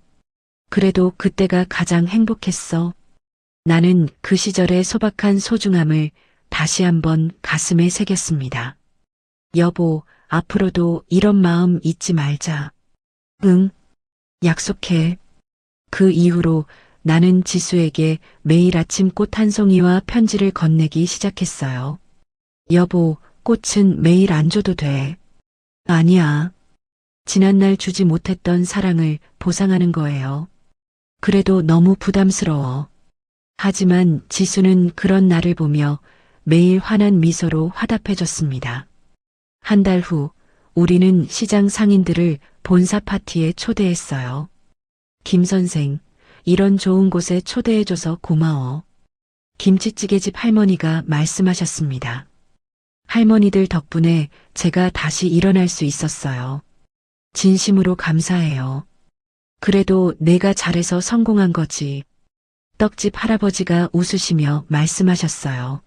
그래도 그때가 가장 행복했어. 나는 그 시절의 소박한 소중함을 다시 한번 가슴에 새겼습니다. 여보, 앞으로도 이런 마음 잊지 말자. 응, 약속해. 그 이후로 나는 지수에게 매일 아침 꽃 한 송이와 편지를 건네기 시작했어요. 여보, 꽃은 매일 안 줘도 돼. 아니야. 지난날 주지 못했던 사랑을 보상하는 거예요. 그래도 너무 부담스러워. 하지만 지수는 그런 나를 보며 매일 환한 미소로 화답해줬습니다. 한 달 후 우리는 시장 상인들을 본사 파티에 초대했어요. 김 선생, 이런 좋은 곳에 초대해줘서 고마워. 김치찌개집 할머니가 말씀하셨습니다. 할머니들 덕분에 제가 다시 일어날 수 있었어요. 진심으로 감사해요. 그래도 내가 잘해서 성공한 거지. 떡집 할아버지가 웃으시며 말씀하셨어요.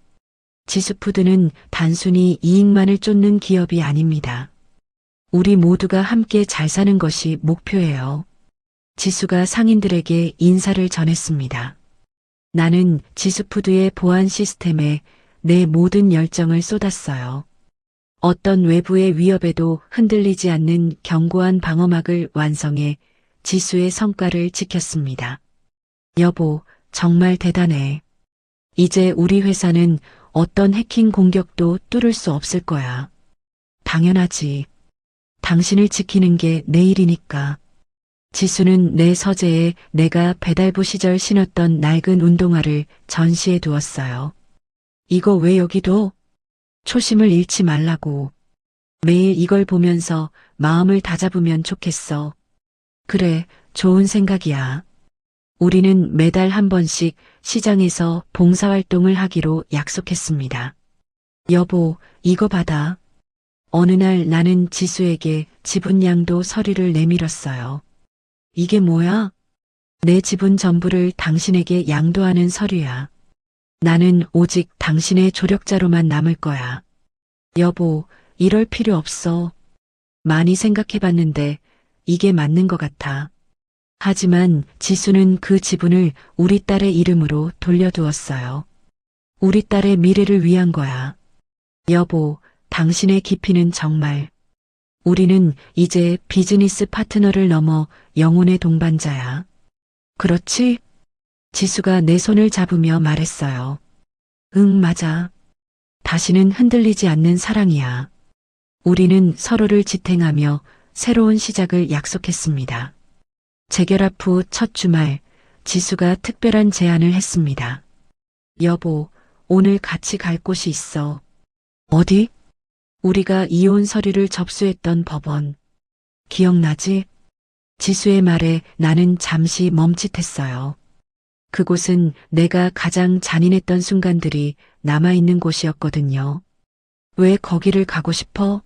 지수푸드는 단순히 이익만을 쫓는 기업이 아닙니다. 우리 모두가 함께 잘 사는 것이 목표예요. 지수가 상인들에게 인사를 전했습니다. 나는 지수푸드의 보안 시스템에 내 모든 열정을 쏟았어요. 어떤 외부의 위협에도 흔들리지 않는 견고한 방어막을 완성해 지수의 성과를 지켰습니다. 여보, 정말 대단해. 이제 우리 회사는 어떤 해킹 공격도 뚫을 수 없을 거야. 당연하지. 당신을 지키는 게 내 일이니까. 지수는 내 서재에 내가 배달부 시절 신었던 낡은 운동화를 전시해 두었어요. 이거 왜 여기 둬? 초심을 잃지 말라고. 매일 이걸 보면서 마음을 다잡으면 좋겠어. 그래, 좋은 생각이야. 우리는 매달 한 번씩 시장에서 봉사활동을 하기로 약속했습니다. 여보, 이거 받아. 어느 날 나는 지수에게 지분양도 서류를 내밀었어요. 이게 뭐야? 내 지분 전부를 당신에게 양도하는 서류야. 나는 오직 당신의 조력자로만 남을 거야. 여보, 이럴 필요 없어. 많이 생각해봤는데 이게 맞는 것 같아. 하지만 지수는 그 지분을 우리 딸의 이름으로 돌려두었어요. 우리 딸의 미래를 위한 거야. 여보, 당신의 깊이는 정말. 우리는 이제 비즈니스 파트너를 넘어 영혼의 동반자야. 그렇지? 지수가 내 손을 잡으며 말했어요. 응, 맞아. 다시는 흔들리지 않는 사랑이야. 우리는 서로를 지탱하며 새로운 시작을 약속했습니다. 재결합 후 첫 주말, 지수가 특별한 제안을 했습니다. 여보, 오늘 같이 갈 곳이 있어. 어디? 우리가 이혼 서류를 접수했던 법원. 기억나지? 지수의 말에 나는 잠시 멈칫했어요. 그곳은 내가 가장 잔인했던 순간들이 남아있는 곳이었거든요. 왜 거기를 가고 싶어?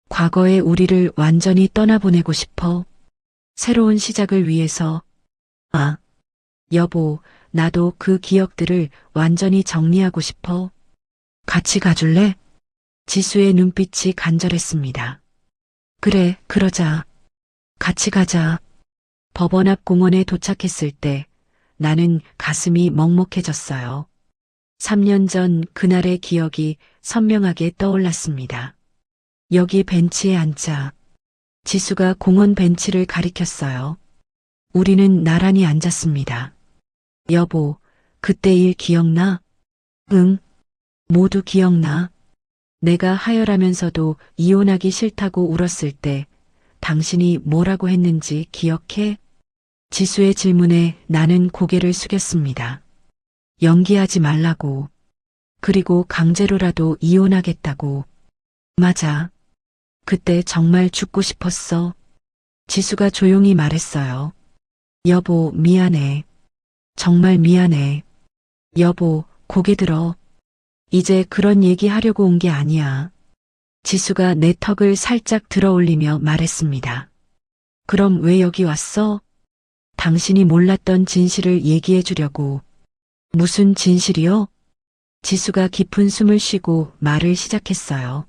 과거의 우리를 완전히 떠나보내고 싶어. 새로운 시작을 위해서. 아, 여보, 나도 그 기억들을 완전히 정리하고 싶어. 같이 가줄래? 지수의 눈빛이 간절했습니다. 그래, 그러자. 같이 가자. 법원 앞 공원에 도착했을 때 나는 가슴이 먹먹해졌어요. 3년 전 그날의 기억이 선명하게 떠올랐습니다. 여기 벤치에 앉자. 지수가 공원 벤치를 가리켰어요. 우리는 나란히 앉았습니다. 여보, 그때 일 기억나? 응, 모두 기억나. 내가 하혈하면서도 이혼하기 싫다고 울었을 때 당신이 뭐라고 했는지 기억해? 지수의 질문에 나는 고개를 숙였습니다. 연기하지 말라고. 그리고 강제로라도 이혼하겠다고. 맞아. 그때 정말 죽고 싶었어. 지수가 조용히 말했어요. 여보, 미안해. 정말 미안해. 여보, 고개 들어. 이제 그런 얘기 하려고 온 게 아니야. 지수가 내 턱을 살짝 들어올리며 말했습니다. 그럼 왜 여기 왔어? 당신이 몰랐던 진실을 얘기해 주려고. 무슨 진실이요? 지수가 깊은 숨을 쉬고 말을 시작했어요.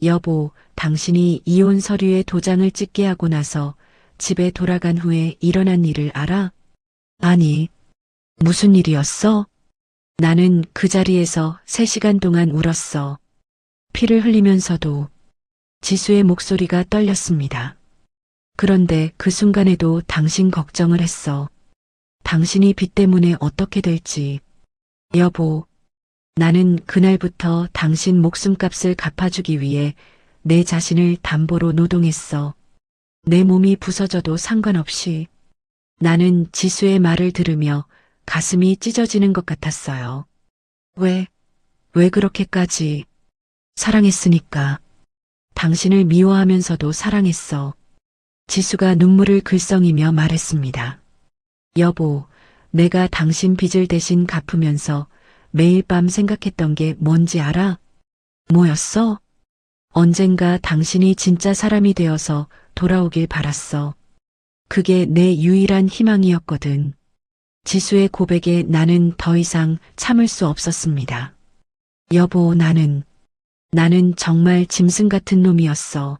여보, 당신이 이혼 서류에 도장을 찍게 하고 나서 집에 돌아간 후에 일어난 일을 알아? 아니, 무슨 일이었어? 나는 그 자리에서 3시간 동안 울었어. 피를 흘리면서도. 지수의 목소리가 떨렸습니다. 그런데 그 순간에도 당신 걱정을 했어. 당신이 빚 때문에 어떻게 될지. 여보, 나는 그날부터 당신 목숨값을 갚아주기 위해 내 자신을 담보로 노동했어. 내 몸이 부서져도 상관없이. 나는 지수의 말을 들으며 가슴이 찢어지는 것 같았어요. 왜 그렇게까지. 사랑했으니까. 당신을 미워하면서도 사랑했어. 지수가 눈물을 글썽이며 말했습니다. 여보, 내가 당신 빚을 대신 갚으면서 매일 밤 생각했던 게 뭔지 알아? 뭐였어? 언젠가 당신이 진짜 사람이 되어서 돌아오길 바랐어. 그게 내 유일한 희망이었거든. 지수의 고백에 나는 더 이상 참을 수 없었습니다. 여보, 나는 정말 짐승 같은 놈이었어.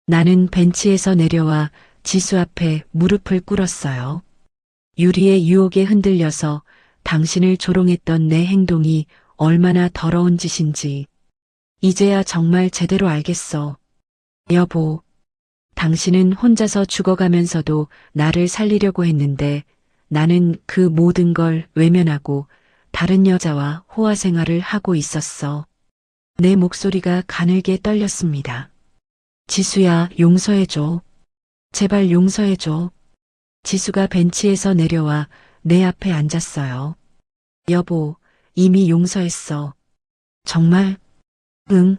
나는 벤치에서 내려와 지수 앞에 무릎을 꿇었어요. 유리의 유혹에 흔들려서 당신을 조롱했던 내 행동이 얼마나 더러운 짓인지 이제야 정말 제대로 알겠어. 여보, 당신은 혼자서 죽어가면서도 나를 살리려고 했는데 나는 그 모든 걸 외면하고 다른 여자와 호화 생활을 하고 있었어. 내 목소리가 가늘게 떨렸습니다. 지수야, 용서해줘. 제발 용서해줘. 지수가 벤치에서 내려와 내 앞에 앉았어요. 여보, 이미 용서했어. 정말? 응.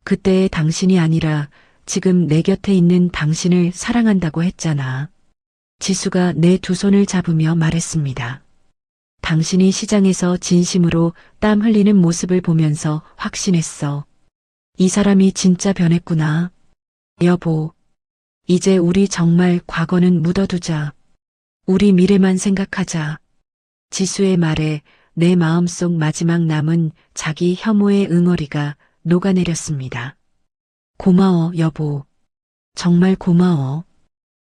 그때의 당신이 아니라 지금 내 곁에 있는 당신을 사랑한다고 했잖아. 지수가 내 두 손을 잡으며 말했습니다. 당신이 시장에서 진심으로 땀 흘리는 모습을 보면서 확신했어. 이 사람이 진짜 변했구나. 여보, 이제 우리 정말 과거는 묻어두자. 우리 미래만 생각하자. 지수의 말에 내 마음속 마지막 남은 자기 혐오의 응어리가 녹아내렸습니다. 고마워, 여보. 정말 고마워.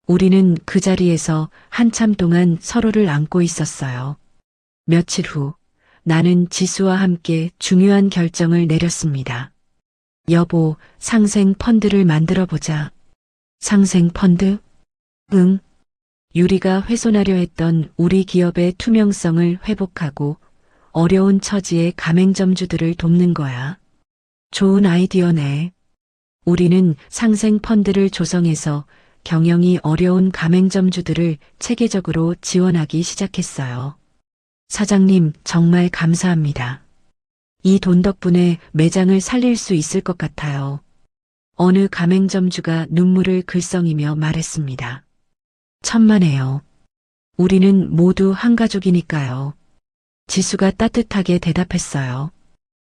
우리는 그 자리에서 한참 동안 서로를 안고 있었어요. 며칠 후, 나는 지수와 함께 중요한 결정을 내렸습니다. 여보, 상생 펀드를 만들어 보자. 상생 펀드? 응. 유리가 훼손하려 했던 우리 기업의 투명성을 회복하고 어려운 처지의 가맹점주들을 돕는 거야. 좋은 아이디어네. 우리는 상생 펀드를 조성해서 경영이 어려운 가맹점주들을 체계적으로 지원하기 시작했어요. 사장님, 정말 감사합니다. 이 돈 덕분에 매장을 살릴 수 있을 것 같아요. 어느 가맹점주가 눈물을 글썽이며 말했습니다. 천만에요. 우리는 모두 한 가족이니까요. 지수가 따뜻하게 대답했어요.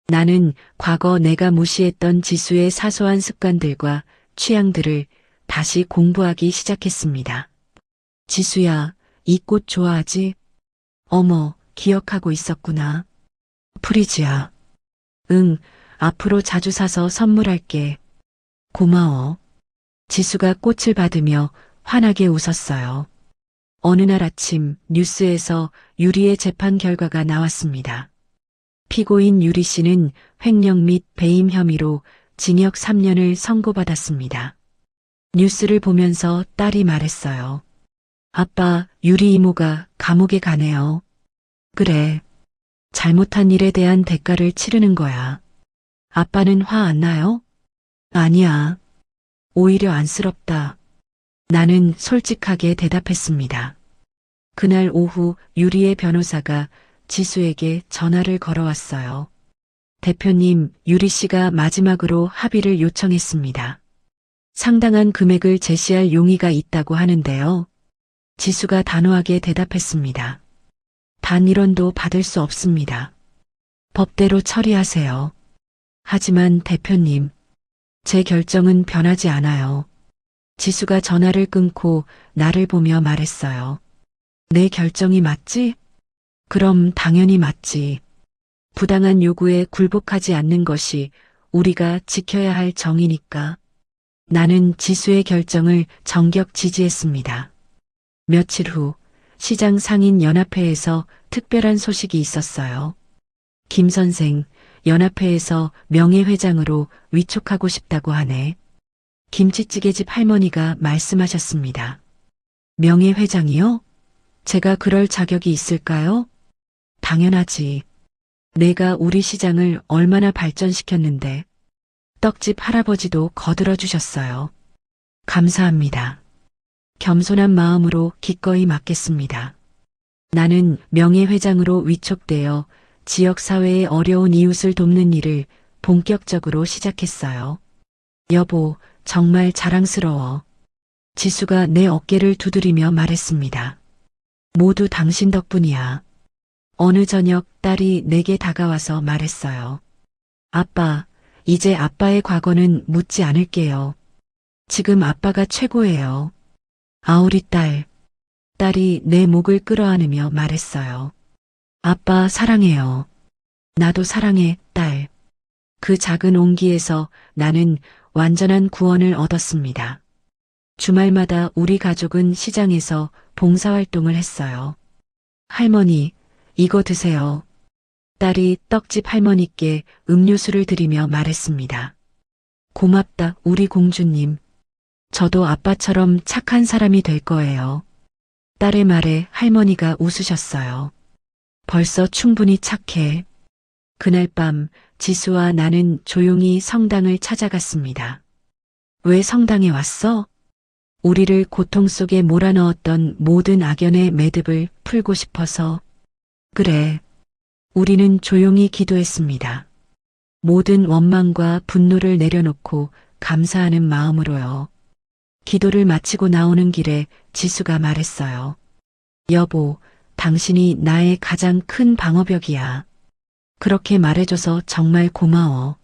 나는 과거 내가 무시했던 지수의 사소한 습관들과 취향들을 다시 공부하기 시작했습니다. 지수야, 이 꽃 좋아하지? 어머, 기억하고 있었구나. 프리지야. 응, 앞으로 자주 사서 선물할게. 고마워. 지수가 꽃을 받으며 환하게 웃었어요. 어느 날 아침 뉴스에서 유리의 재판 결과가 나왔습니다. 피고인 유리 씨는 횡령 및 배임 혐의로 징역 3년을 선고받았습니다. 뉴스를 보면서 딸이 말했어요. 아빠, 유리 이모가 감옥에 가네요. 그래. 잘못한 일에 대한 대가를 치르는 거야. 아빠는 화 안 나요? 아니야. 오히려 안쓰럽다. 나는 솔직하게 대답했습니다. 그날 오후 유리의 변호사가 지수에게 전화를 걸어왔어요. 대표님, 유리 씨가 마지막으로 합의를 요청했습니다. 상당한 금액을 제시할 용의가 있다고 하는데요. 지수가 단호하게 대답했습니다. 단 1원도 받을 수 없습니다. 법대로 처리하세요. 하지만 대표님, 제 결정은 변하지 않아요. 지수가 전화를 끊고 나를 보며 말했어요. 내 결정이 맞지? 그럼 당연히 맞지. 부당한 요구에 굴복하지 않는 것이 우리가 지켜야 할 정의니까. 나는 지수의 결정을 전격 지지했습니다. 며칠 후 시장 상인 연합회에서 특별한 소식이 있었어요. 김 선생, 연합회에서 명예회장으로 위촉하고 싶다고 하네. 김치찌개집 할머니가 말씀하셨습니다. 명예회장이요? 제가 그럴 자격이 있을까요? 당연하지. 내가 우리 시장을 얼마나 발전시켰는데 떡집 할아버지도 거들어 주셨어요. 감사합니다. 겸손한 마음으로 기꺼이 맡겠습니다. 나는 명예회장으로 위촉되어 지역사회의 어려운 이웃을 돕는 일을 본격적으로 시작했어요. 여보, 정말 자랑스러워. 지수가 내 어깨를 두드리며 말했습니다. 모두 당신 덕분이야. 어느 저녁 딸이 내게 다가와서 말했어요. 아빠, 이제 아빠의 과거는 묻지 않을게요. 지금 아빠가 최고예요. 아, 우리 딸. 딸이 내 목을 끌어안으며 말했어요. 아빠 사랑해요. 나도 사랑해, 딸. 그 작은 온기에서 나는 완전한 구원을 얻었습니다. 주말마다 우리 가족은 시장에서 봉사활동을 했어요. 할머니, 이거 드세요. 딸이 떡집 할머니께 음료수를 드리며 말했습니다. 고맙다, 우리 공주님. 저도 아빠처럼 착한 사람이 될 거예요. 딸의 말에 할머니가 웃으셨어요. 벌써 충분히 착해. 그날 밤 지수와 나는 조용히 성당을 찾아갔습니다. 왜 성당에 왔어? 우리를 고통 속에 몰아넣었던 모든 악연의 매듭을 풀고 싶어서. 그래. 우리는 조용히 기도했습니다. 모든 원망과 분노를 내려놓고 감사하는 마음으로요. 기도를 마치고 나오는 길에 지수가 말했어요. 여보, 당신이 나의 가장 큰 방어벽이야. 그렇게 말해줘서 정말 고마워.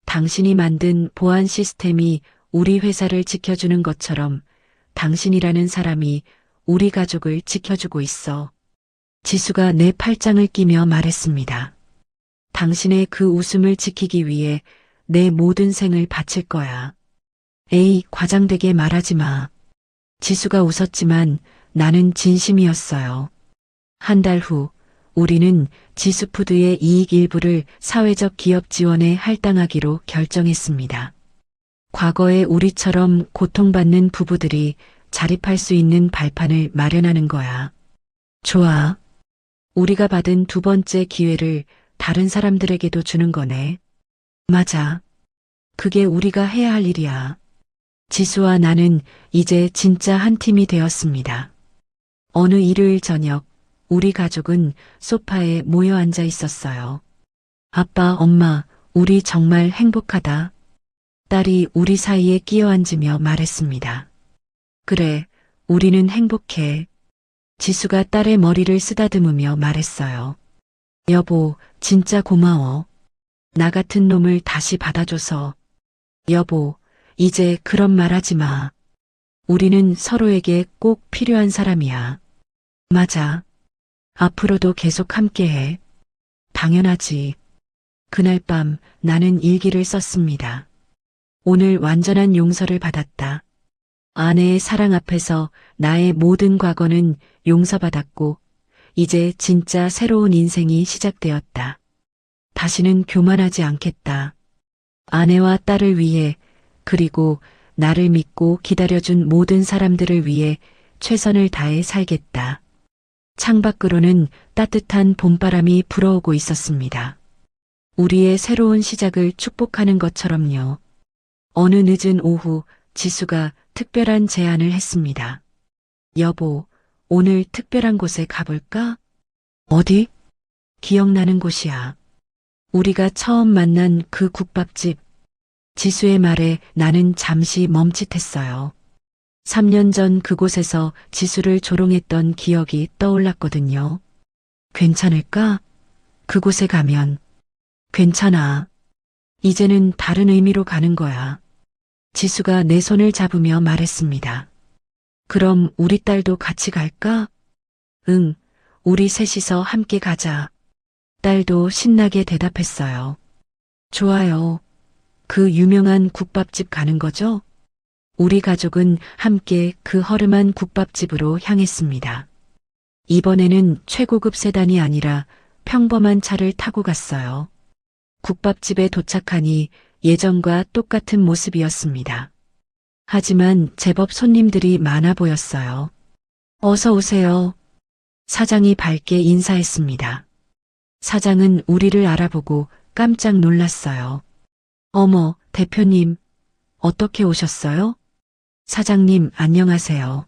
당신이 만든 보안 시스템이 우리 회사를 지켜주는 것처럼 당신이라는 사람이 우리 가족을 지켜주고 있어. 지수가 내 팔짱을 끼며 말했습니다. 당신의 그 웃음을 지키기 위해 내 모든 생을 바칠 거야. 에이, 과장되게 말하지 마. 지수가 웃었지만 나는 진심이었어요. 한 달 후, 우리는 지수푸드의 이익 일부를 사회적 기업 지원에 할당하기로 결정했습니다. 과거의 우리처럼 고통받는 부부들이 자립할 수 있는 발판을 마련하는 거야. 좋아. 우리가 받은 두 번째 기회를 다른 사람들에게도 주는 거네. 맞아. 그게 우리가 해야 할 일이야. 지수와 나는 이제 진짜 한 팀이 되었습니다. 어느 일요일 저녁, 우리 가족은 소파에 모여 앉아 있었어요. 아빠, 엄마, 우리 정말 행복하다. 딸이 우리 사이에 끼어 앉으며 말했습니다. 그래, 우리는 행복해. 지수가 딸의 머리를 쓰다듬으며 말했어요. 여보, 진짜 고마워. 나 같은 놈을 다시 받아줘서. 여보, 이제 그런 말 하지 마. 우리는 서로에게 꼭 필요한 사람이야. 맞아. 앞으로도 계속 함께해. 당연하지. 그날 밤 나는 일기를 썼습니다. 오늘 완전한 용서를 받았다. 아내의 사랑 앞에서 나의 모든 과거는 용서받았고, 이제 진짜 새로운 인생이 시작되었다. 다시는 교만하지 않겠다. 아내와 딸을 위해, 그리고 나를 믿고 기다려준 모든 사람들을 위해 최선을 다해 살겠다. 창밖으로는 따뜻한 봄바람이 불어오고 있었습니다. 우리의 새로운 시작을 축복하는 것처럼요. 어느 늦은 오후 지수가 특별한 제안을 했습니다. 여보, 오늘 특별한 곳에 가볼까? 어디? 기억나는 곳이야. 우리가 처음 만난 그 국밥집. 지수의 말에 나는 잠시 멈칫했어요. 3년 전 그곳에서 지수를 조롱했던 기억이 떠올랐거든요. 괜찮을까? 그곳에 가면. 괜찮아. 이제는 다른 의미로 가는 거야. 지수가 내 손을 잡으며 말했습니다. 그럼 우리 딸도 같이 갈까? 응, 우리 셋이서 함께 가자. 딸도 신나게 대답했어요. 좋아요. 그 유명한 국밥집 가는 거죠? 우리 가족은 함께 그 허름한 국밥집으로 향했습니다. 이번에는 최고급 세단이 아니라 평범한 차를 타고 갔어요. 국밥집에 도착하니 예전과 똑같은 모습이었습니다. 하지만 제법 손님들이 많아 보였어요. 어서 오세요. 사장이 밝게 인사했습니다. 사장은 우리를 알아보고 깜짝 놀랐어요. 어머, 대표님, 어떻게 오셨어요? 사장님, 안녕하세요.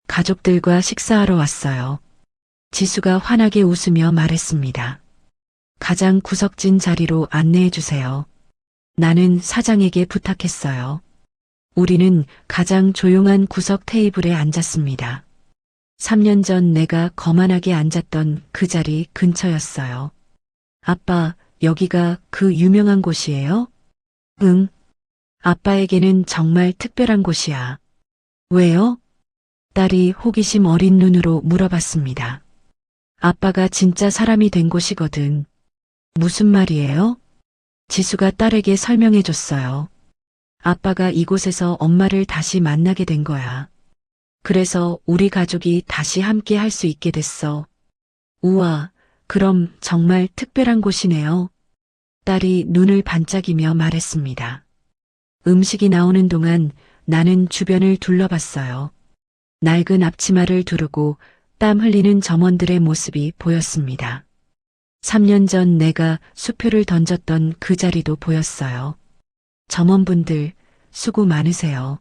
가족들과 식사하러 왔어요. 지수가 환하게 웃으며 말했습니다. 가장 구석진 자리로 안내해 주세요. 나는 사장에게 부탁했어요. 우리는 가장 조용한 구석 테이블에 앉았습니다. 3년 전 내가 거만하게 앉았던 그 자리 근처였어요. 아빠, 여기가 그 유명한 곳이에요? 응. 아빠에게는 정말 특별한 곳이야. 왜요? 딸이 호기심 어린 눈으로 물어봤습니다. 아빠가 진짜 사람이 된 곳이거든. 무슨 말이에요? 지수가 딸에게 설명해 줬어요. 아빠가 이곳에서 엄마를 다시 만나게 된 거야. 그래서 우리 가족이 다시 함께 할 수 있게 됐어. 우와, 그럼 정말 특별한 곳이네요. 딸이 눈을 반짝이며 말했습니다. 음식이 나오는 동안 나는 주변을 둘러봤어요. 낡은 앞치마를 두르고 땀 흘리는 점원들의 모습이 보였습니다. 3년 전 내가 수표를 던졌던 그 자리도 보였어요. 점원분들, 수고 많으세요.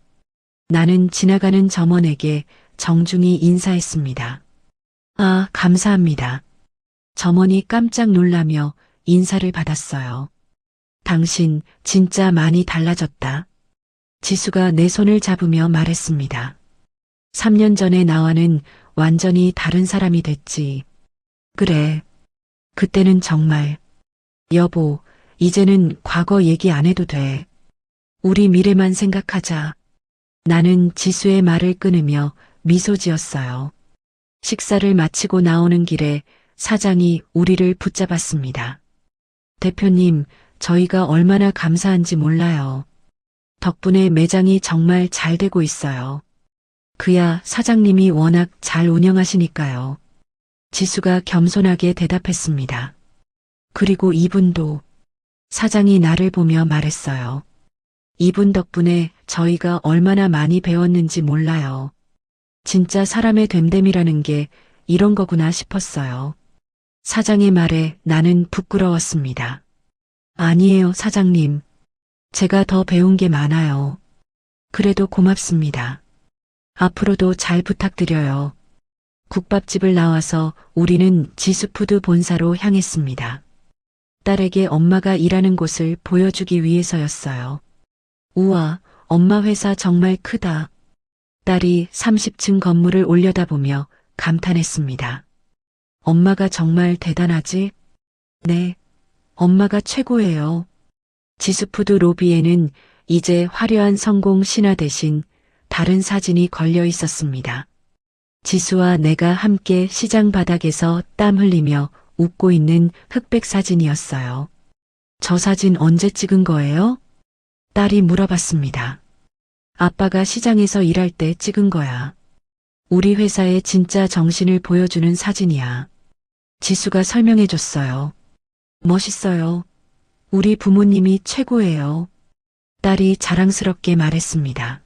나는 지나가는 점원에게 정중히 인사했습니다. 아, 감사합니다. 점원이 깜짝 놀라며 인사를 받았어요. 당신 진짜 많이 달라졌다. 지수가 내 손을 잡으며 말했습니다. 3년 전에 나와는 완전히 다른 사람이 됐지. 그래. 그때는 정말. 여보, 이제는 과거 얘기 안 해도 돼. 우리 미래만 생각하자. 나는 지수의 말을 끊으며 미소 지었어요. 식사를 마치고 나오는 길에 사장이 우리를 붙잡았습니다. 대표님, 저희가 얼마나 감사한지 몰라요. 덕분에 매장이 정말 잘 되고 있어요. 그야 사장님이 워낙 잘 운영하시니까요. 지수가 겸손하게 대답했습니다. 그리고 이분도. 사장이 나를 보며 말했어요. 이분 덕분에 저희가 얼마나 많이 배웠는지 몰라요. 진짜 사람의 됨됨이라는 게 이런 거구나 싶었어요. 사장의 말에 나는 부끄러웠습니다. 아니에요, 사장님. 제가 더 배운 게 많아요. 그래도 고맙습니다. 앞으로도 잘 부탁드려요. 국밥집을 나와서 우리는 지수푸드 본사로 향했습니다. 딸에게 엄마가 일하는 곳을 보여주기 위해서였어요. 우와, 엄마 회사 정말 크다. 딸이 30층 건물을 올려다보며 감탄했습니다. 엄마가 정말 대단하지? 네, 엄마가 최고예요. 지수푸드 로비에는 이제 화려한 성공 신화 대신 다른 사진이 걸려 있었습니다. 지수와 내가 함께 시장 바닥에서 땀 흘리며 웃고 있는 흑백 사진이었어요. 저 사진 언제 찍은 거예요? 딸이 물어봤습니다. 아빠가 시장에서 일할 때 찍은 거야. 우리 회사의 진짜 정신을 보여주는 사진이야. 지수가 설명해 줬어요. 멋있어요. 우리 부모님이 최고예요. 딸이 자랑스럽게 말했습니다.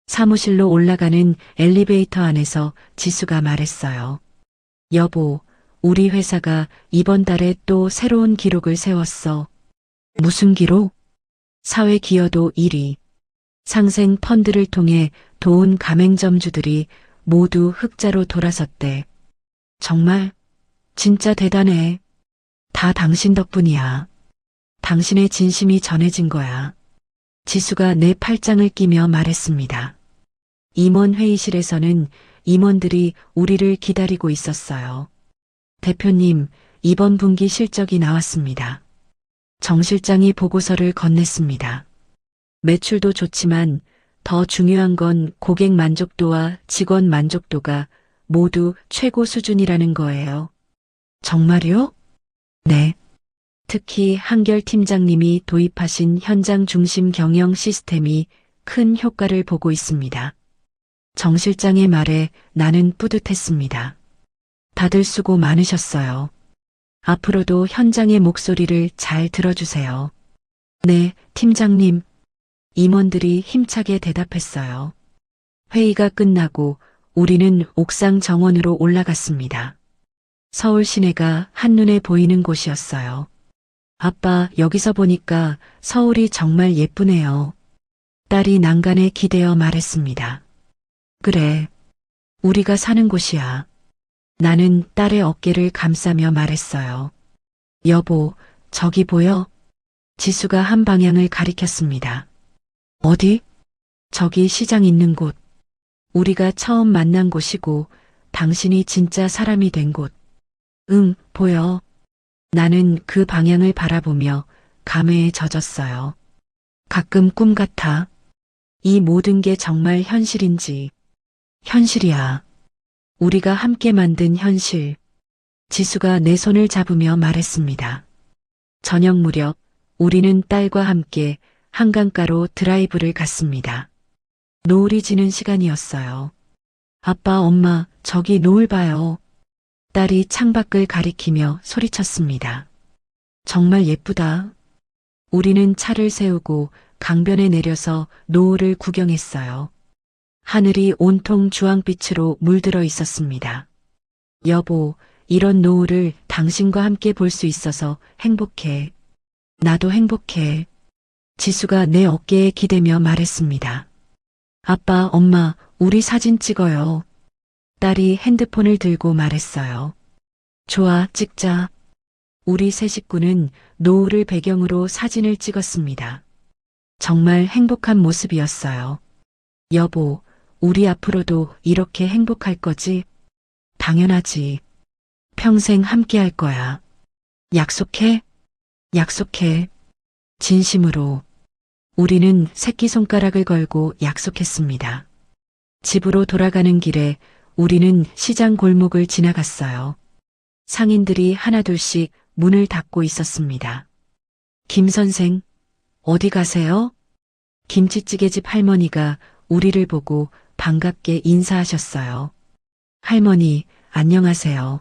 사무실로 올라가는 엘리베이터 안에서 지수가 말했어요. 여보, 우리 회사가 이번 달에 또 새로운 기록을 세웠어. 무슨 기록? 사회 기여도 1위. 상생 펀드를 통해 도운 가맹점주들이 모두 흑자로 돌아섰대. 정말? 진짜 대단해. 다 당신 덕분이야. 당신의 진심이 전해진 거야. 지수가 내 팔짱을 끼며 말했습니다. 임원 회의실에서는 임원들이 우리를 기다리고 있었어요. 대표님, 이번 분기 실적이 나왔습니다. 정 실장이 보고서를 건넸습니다. 매출도 좋지만 더 중요한 건 고객 만족도와 직원 만족도가 모두 최고 수준이라는 거예요. 정말요? 네. 특히 한결 팀장님이 도입하신 현장 중심 경영 시스템이 큰 효과를 보고 있습니다. 정 실장의 말에 나는 뿌듯했습니다. 다들 수고 많으셨어요. 앞으로도 현장의 목소리를 잘 들어주세요. 네, 팀장님. 임원들이 힘차게 대답했어요. 회의가 끝나고 우리는 옥상 정원으로 올라갔습니다. 서울 시내가 한눈에 보이는 곳이었어요. 아빠, 여기서 보니까 서울이 정말 예쁘네요. 딸이 난간에 기대어 말했습니다. 그래, 우리가 사는 곳이야. 나는 딸의 어깨를 감싸며 말했어요. 여보, 저기 보여? 지수가 한 방향을 가리켰습니다. 어디? 저기 시장 있는 곳. 우리가 처음 만난 곳이고 당신이 진짜 사람이 된 곳. 응, 보여. 나는 그 방향을 바라보며 감회에 젖었어요. 가끔 꿈 같아. 이 모든 게 정말 현실인지. 현실이야. 우리가 함께 만든 현실. 지수가 내 손을 잡으며 말했습니다. 저녁 무렵 우리는 딸과 함께 한강가로 드라이브를 갔습니다. 노을이 지는 시간이었어요. 아빠, 엄마, 저기 노을 봐요. 딸이 창밖을 가리키며 소리쳤습니다. 정말 예쁘다. 우리는 차를 세우고 강변에 내려서 노을을 구경했어요. 하늘이 온통 주황빛으로 물들어 있었습니다. 여보, 이런 노을을 당신과 함께 볼 수 있어서 행복해. 나도 행복해. 지수가 내 어깨에 기대며 말했습니다. 아빠, 엄마, 우리 사진 찍어요. 딸이 핸드폰을 들고 말했어요. 좋아, 찍자. 우리 세 식구는 노을을 배경으로 사진을 찍었습니다. 정말 행복한 모습이었어요. 여보, 우리 앞으로도 이렇게 행복할 거지? 당연하지. 평생 함께 할 거야. 약속해? 약속해. 진심으로. 우리는 새끼손가락을 걸고 약속했습니다. 집으로 돌아가는 길에 우리는 시장 골목을 지나갔어요. 상인들이 하나둘씩 문을 닫고 있었습니다. 김 선생, 어디 가세요? 김치찌개집 할머니가 우리를 보고 반갑게 인사하셨어요. 할머니, 안녕하세요.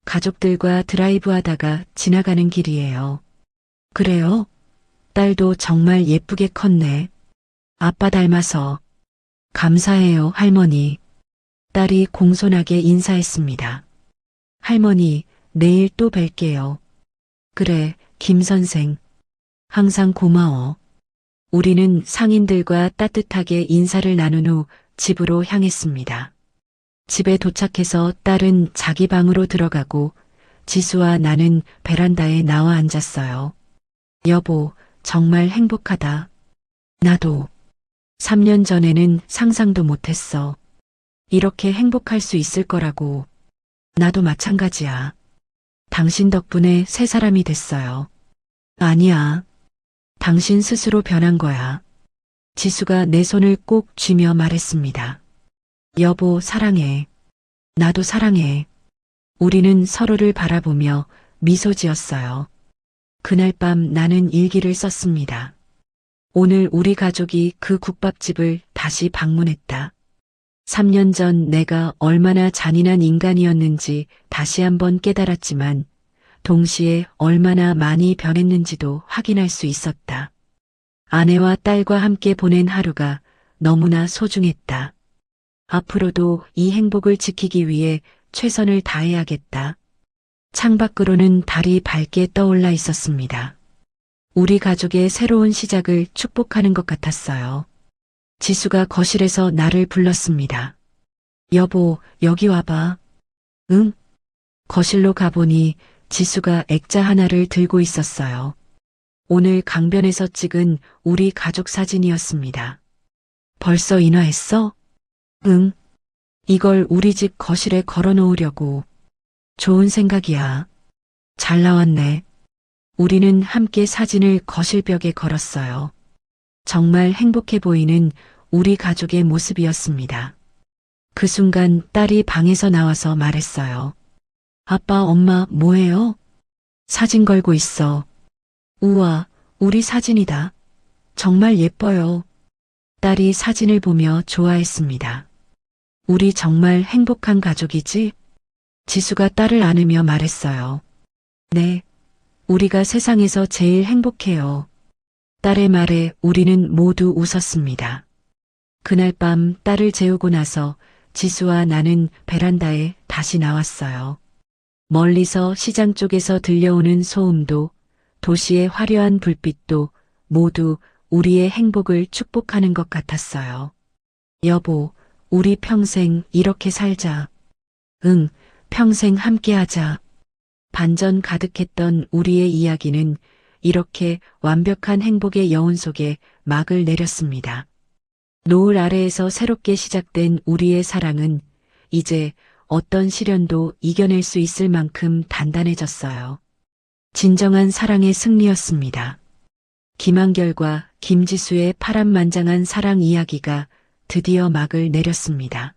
가족들과 드라이브 하다가 지나가는 길이에요. 그래요? 딸도 정말 예쁘게 컸네. 아빠 닮아서. 감사해요, 할머니. 딸이 공손하게 인사했습니다. 할머니, 내일 또 뵐게요. 그래, 김 선생. 항상 고마워. 우리는 상인들과 따뜻하게 인사를 나눈 후 집으로 향했습니다. 집에 도착해서 딸은 자기 방으로 들어가고 지수와 나는 베란다에 나와 앉았어요. 여보, 정말 행복하다. 나도. 3년 전에는 상상도 못했어. 이렇게 행복할 수 있을 거라고. 나도 마찬가지야. 당신 덕분에 새 사람이 됐어요. 아니야. 당신 스스로 변한 거야. 지수가 내 손을 꼭 쥐며 말했습니다. 여보, 사랑해. 나도 사랑해. 우리는 서로를 바라보며 미소 지었어요. 그날 밤 나는 일기를 썼습니다. 오늘 우리 가족이 그 국밥집을 다시 방문했다. 3년 전 내가 얼마나 잔인한 인간이었는지 다시 한번 깨달았지만 동시에 얼마나 많이 변했는지도 확인할 수 있었다. 아내와 딸과 함께 보낸 하루가 너무나 소중했다. 앞으로도 이 행복을 지키기 위해 최선을 다해야겠다. 창밖으로는 달이 밝게 떠올라 있었습니다. 우리 가족의 새로운 시작을 축복하는 것 같았어요. 지수가 거실에서 나를 불렀습니다. 여보, 여기 와봐. 응? 거실로 가보니 지수가 액자 하나를 들고 있었어요. 오늘 강변에서 찍은 우리 가족 사진이었습니다. 벌써 인화했어? 응. 이걸 우리 집 거실에 걸어놓으려고. 좋은 생각이야. 잘 나왔네. 우리는 함께 사진을 거실벽에 걸었어요. 정말 행복해 보이는 우리 가족의 모습이었습니다. 그 순간 딸이 방에서 나와서 말했어요. 아빠, 엄마, 뭐해요? 사진 걸고 있어. 우와, 우리 사진이다. 정말 예뻐요. 딸이 사진을 보며 좋아했습니다. 우리 정말 행복한 가족이지? 지수가 딸을 안으며 말했어요. 네, 우리가 세상에서 제일 행복해요. 딸의 말에 우리는 모두 웃었습니다. 그날 밤 딸을 재우고 나서 지수와 나는 베란다에 다시 나왔어요. 멀리서 시장 쪽에서 들려오는 소음도 도시의 화려한 불빛도 모두 우리의 행복을 축복하는 것 같았어요. 여보, 우리 평생 이렇게 살자. 응, 평생 함께하자. 반전 가득했던 우리의 이야기는 이렇게 완벽한 행복의 여운 속에 막을 내렸습니다. 노을 아래에서 새롭게 시작된 우리의 사랑은 이제 어떤 시련도 이겨낼 수 있을 만큼 단단해졌어요. 진정한 사랑의 승리였습니다. 김한결과 김지수의 파란만장한 사랑 이야기가 드디어 막을 내렸습니다.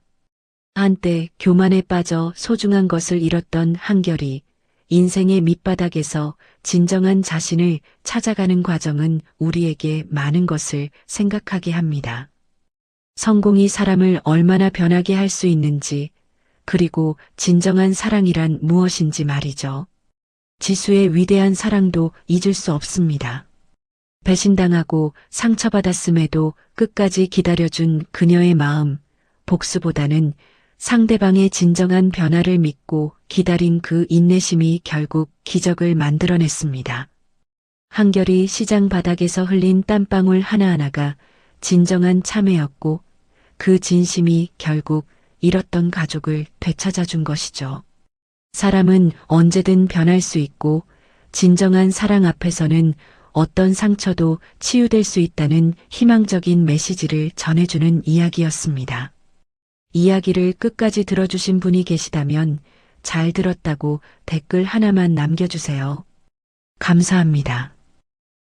한때 교만에 빠져 소중한 것을 잃었던 한결이 인생의 밑바닥에서 진정한 자신을 찾아가는 과정은 우리에게 많은 것을 생각하게 합니다. 성공이 사람을 얼마나 변하게 할 수 있는지, 그리고 진정한 사랑이란 무엇인지 말이죠. 지수의 위대한 사랑도 잊을 수 없습니다. 배신당하고 상처받았음에도 끝까지 기다려준 그녀의 마음, 복수보다는 상대방의 진정한 변화를 믿고 기다린 그 인내심이 결국 기적을 만들어냈습니다. 한결이 시장 바닥에서 흘린 땀방울 하나하나가 진정한 참회였고 그 진심이 결국 잃었던 가족을 되찾아준 것이죠. 사람은 언제든 변할 수 있고 진정한 사랑 앞에서는 어떤 상처도 치유될 수 있다는 희망적인 메시지를 전해주는 이야기였습니다. 이야기를 끝까지 들어주신 분이 계시다면 잘 들었다고 댓글 하나만 남겨주세요. 감사합니다.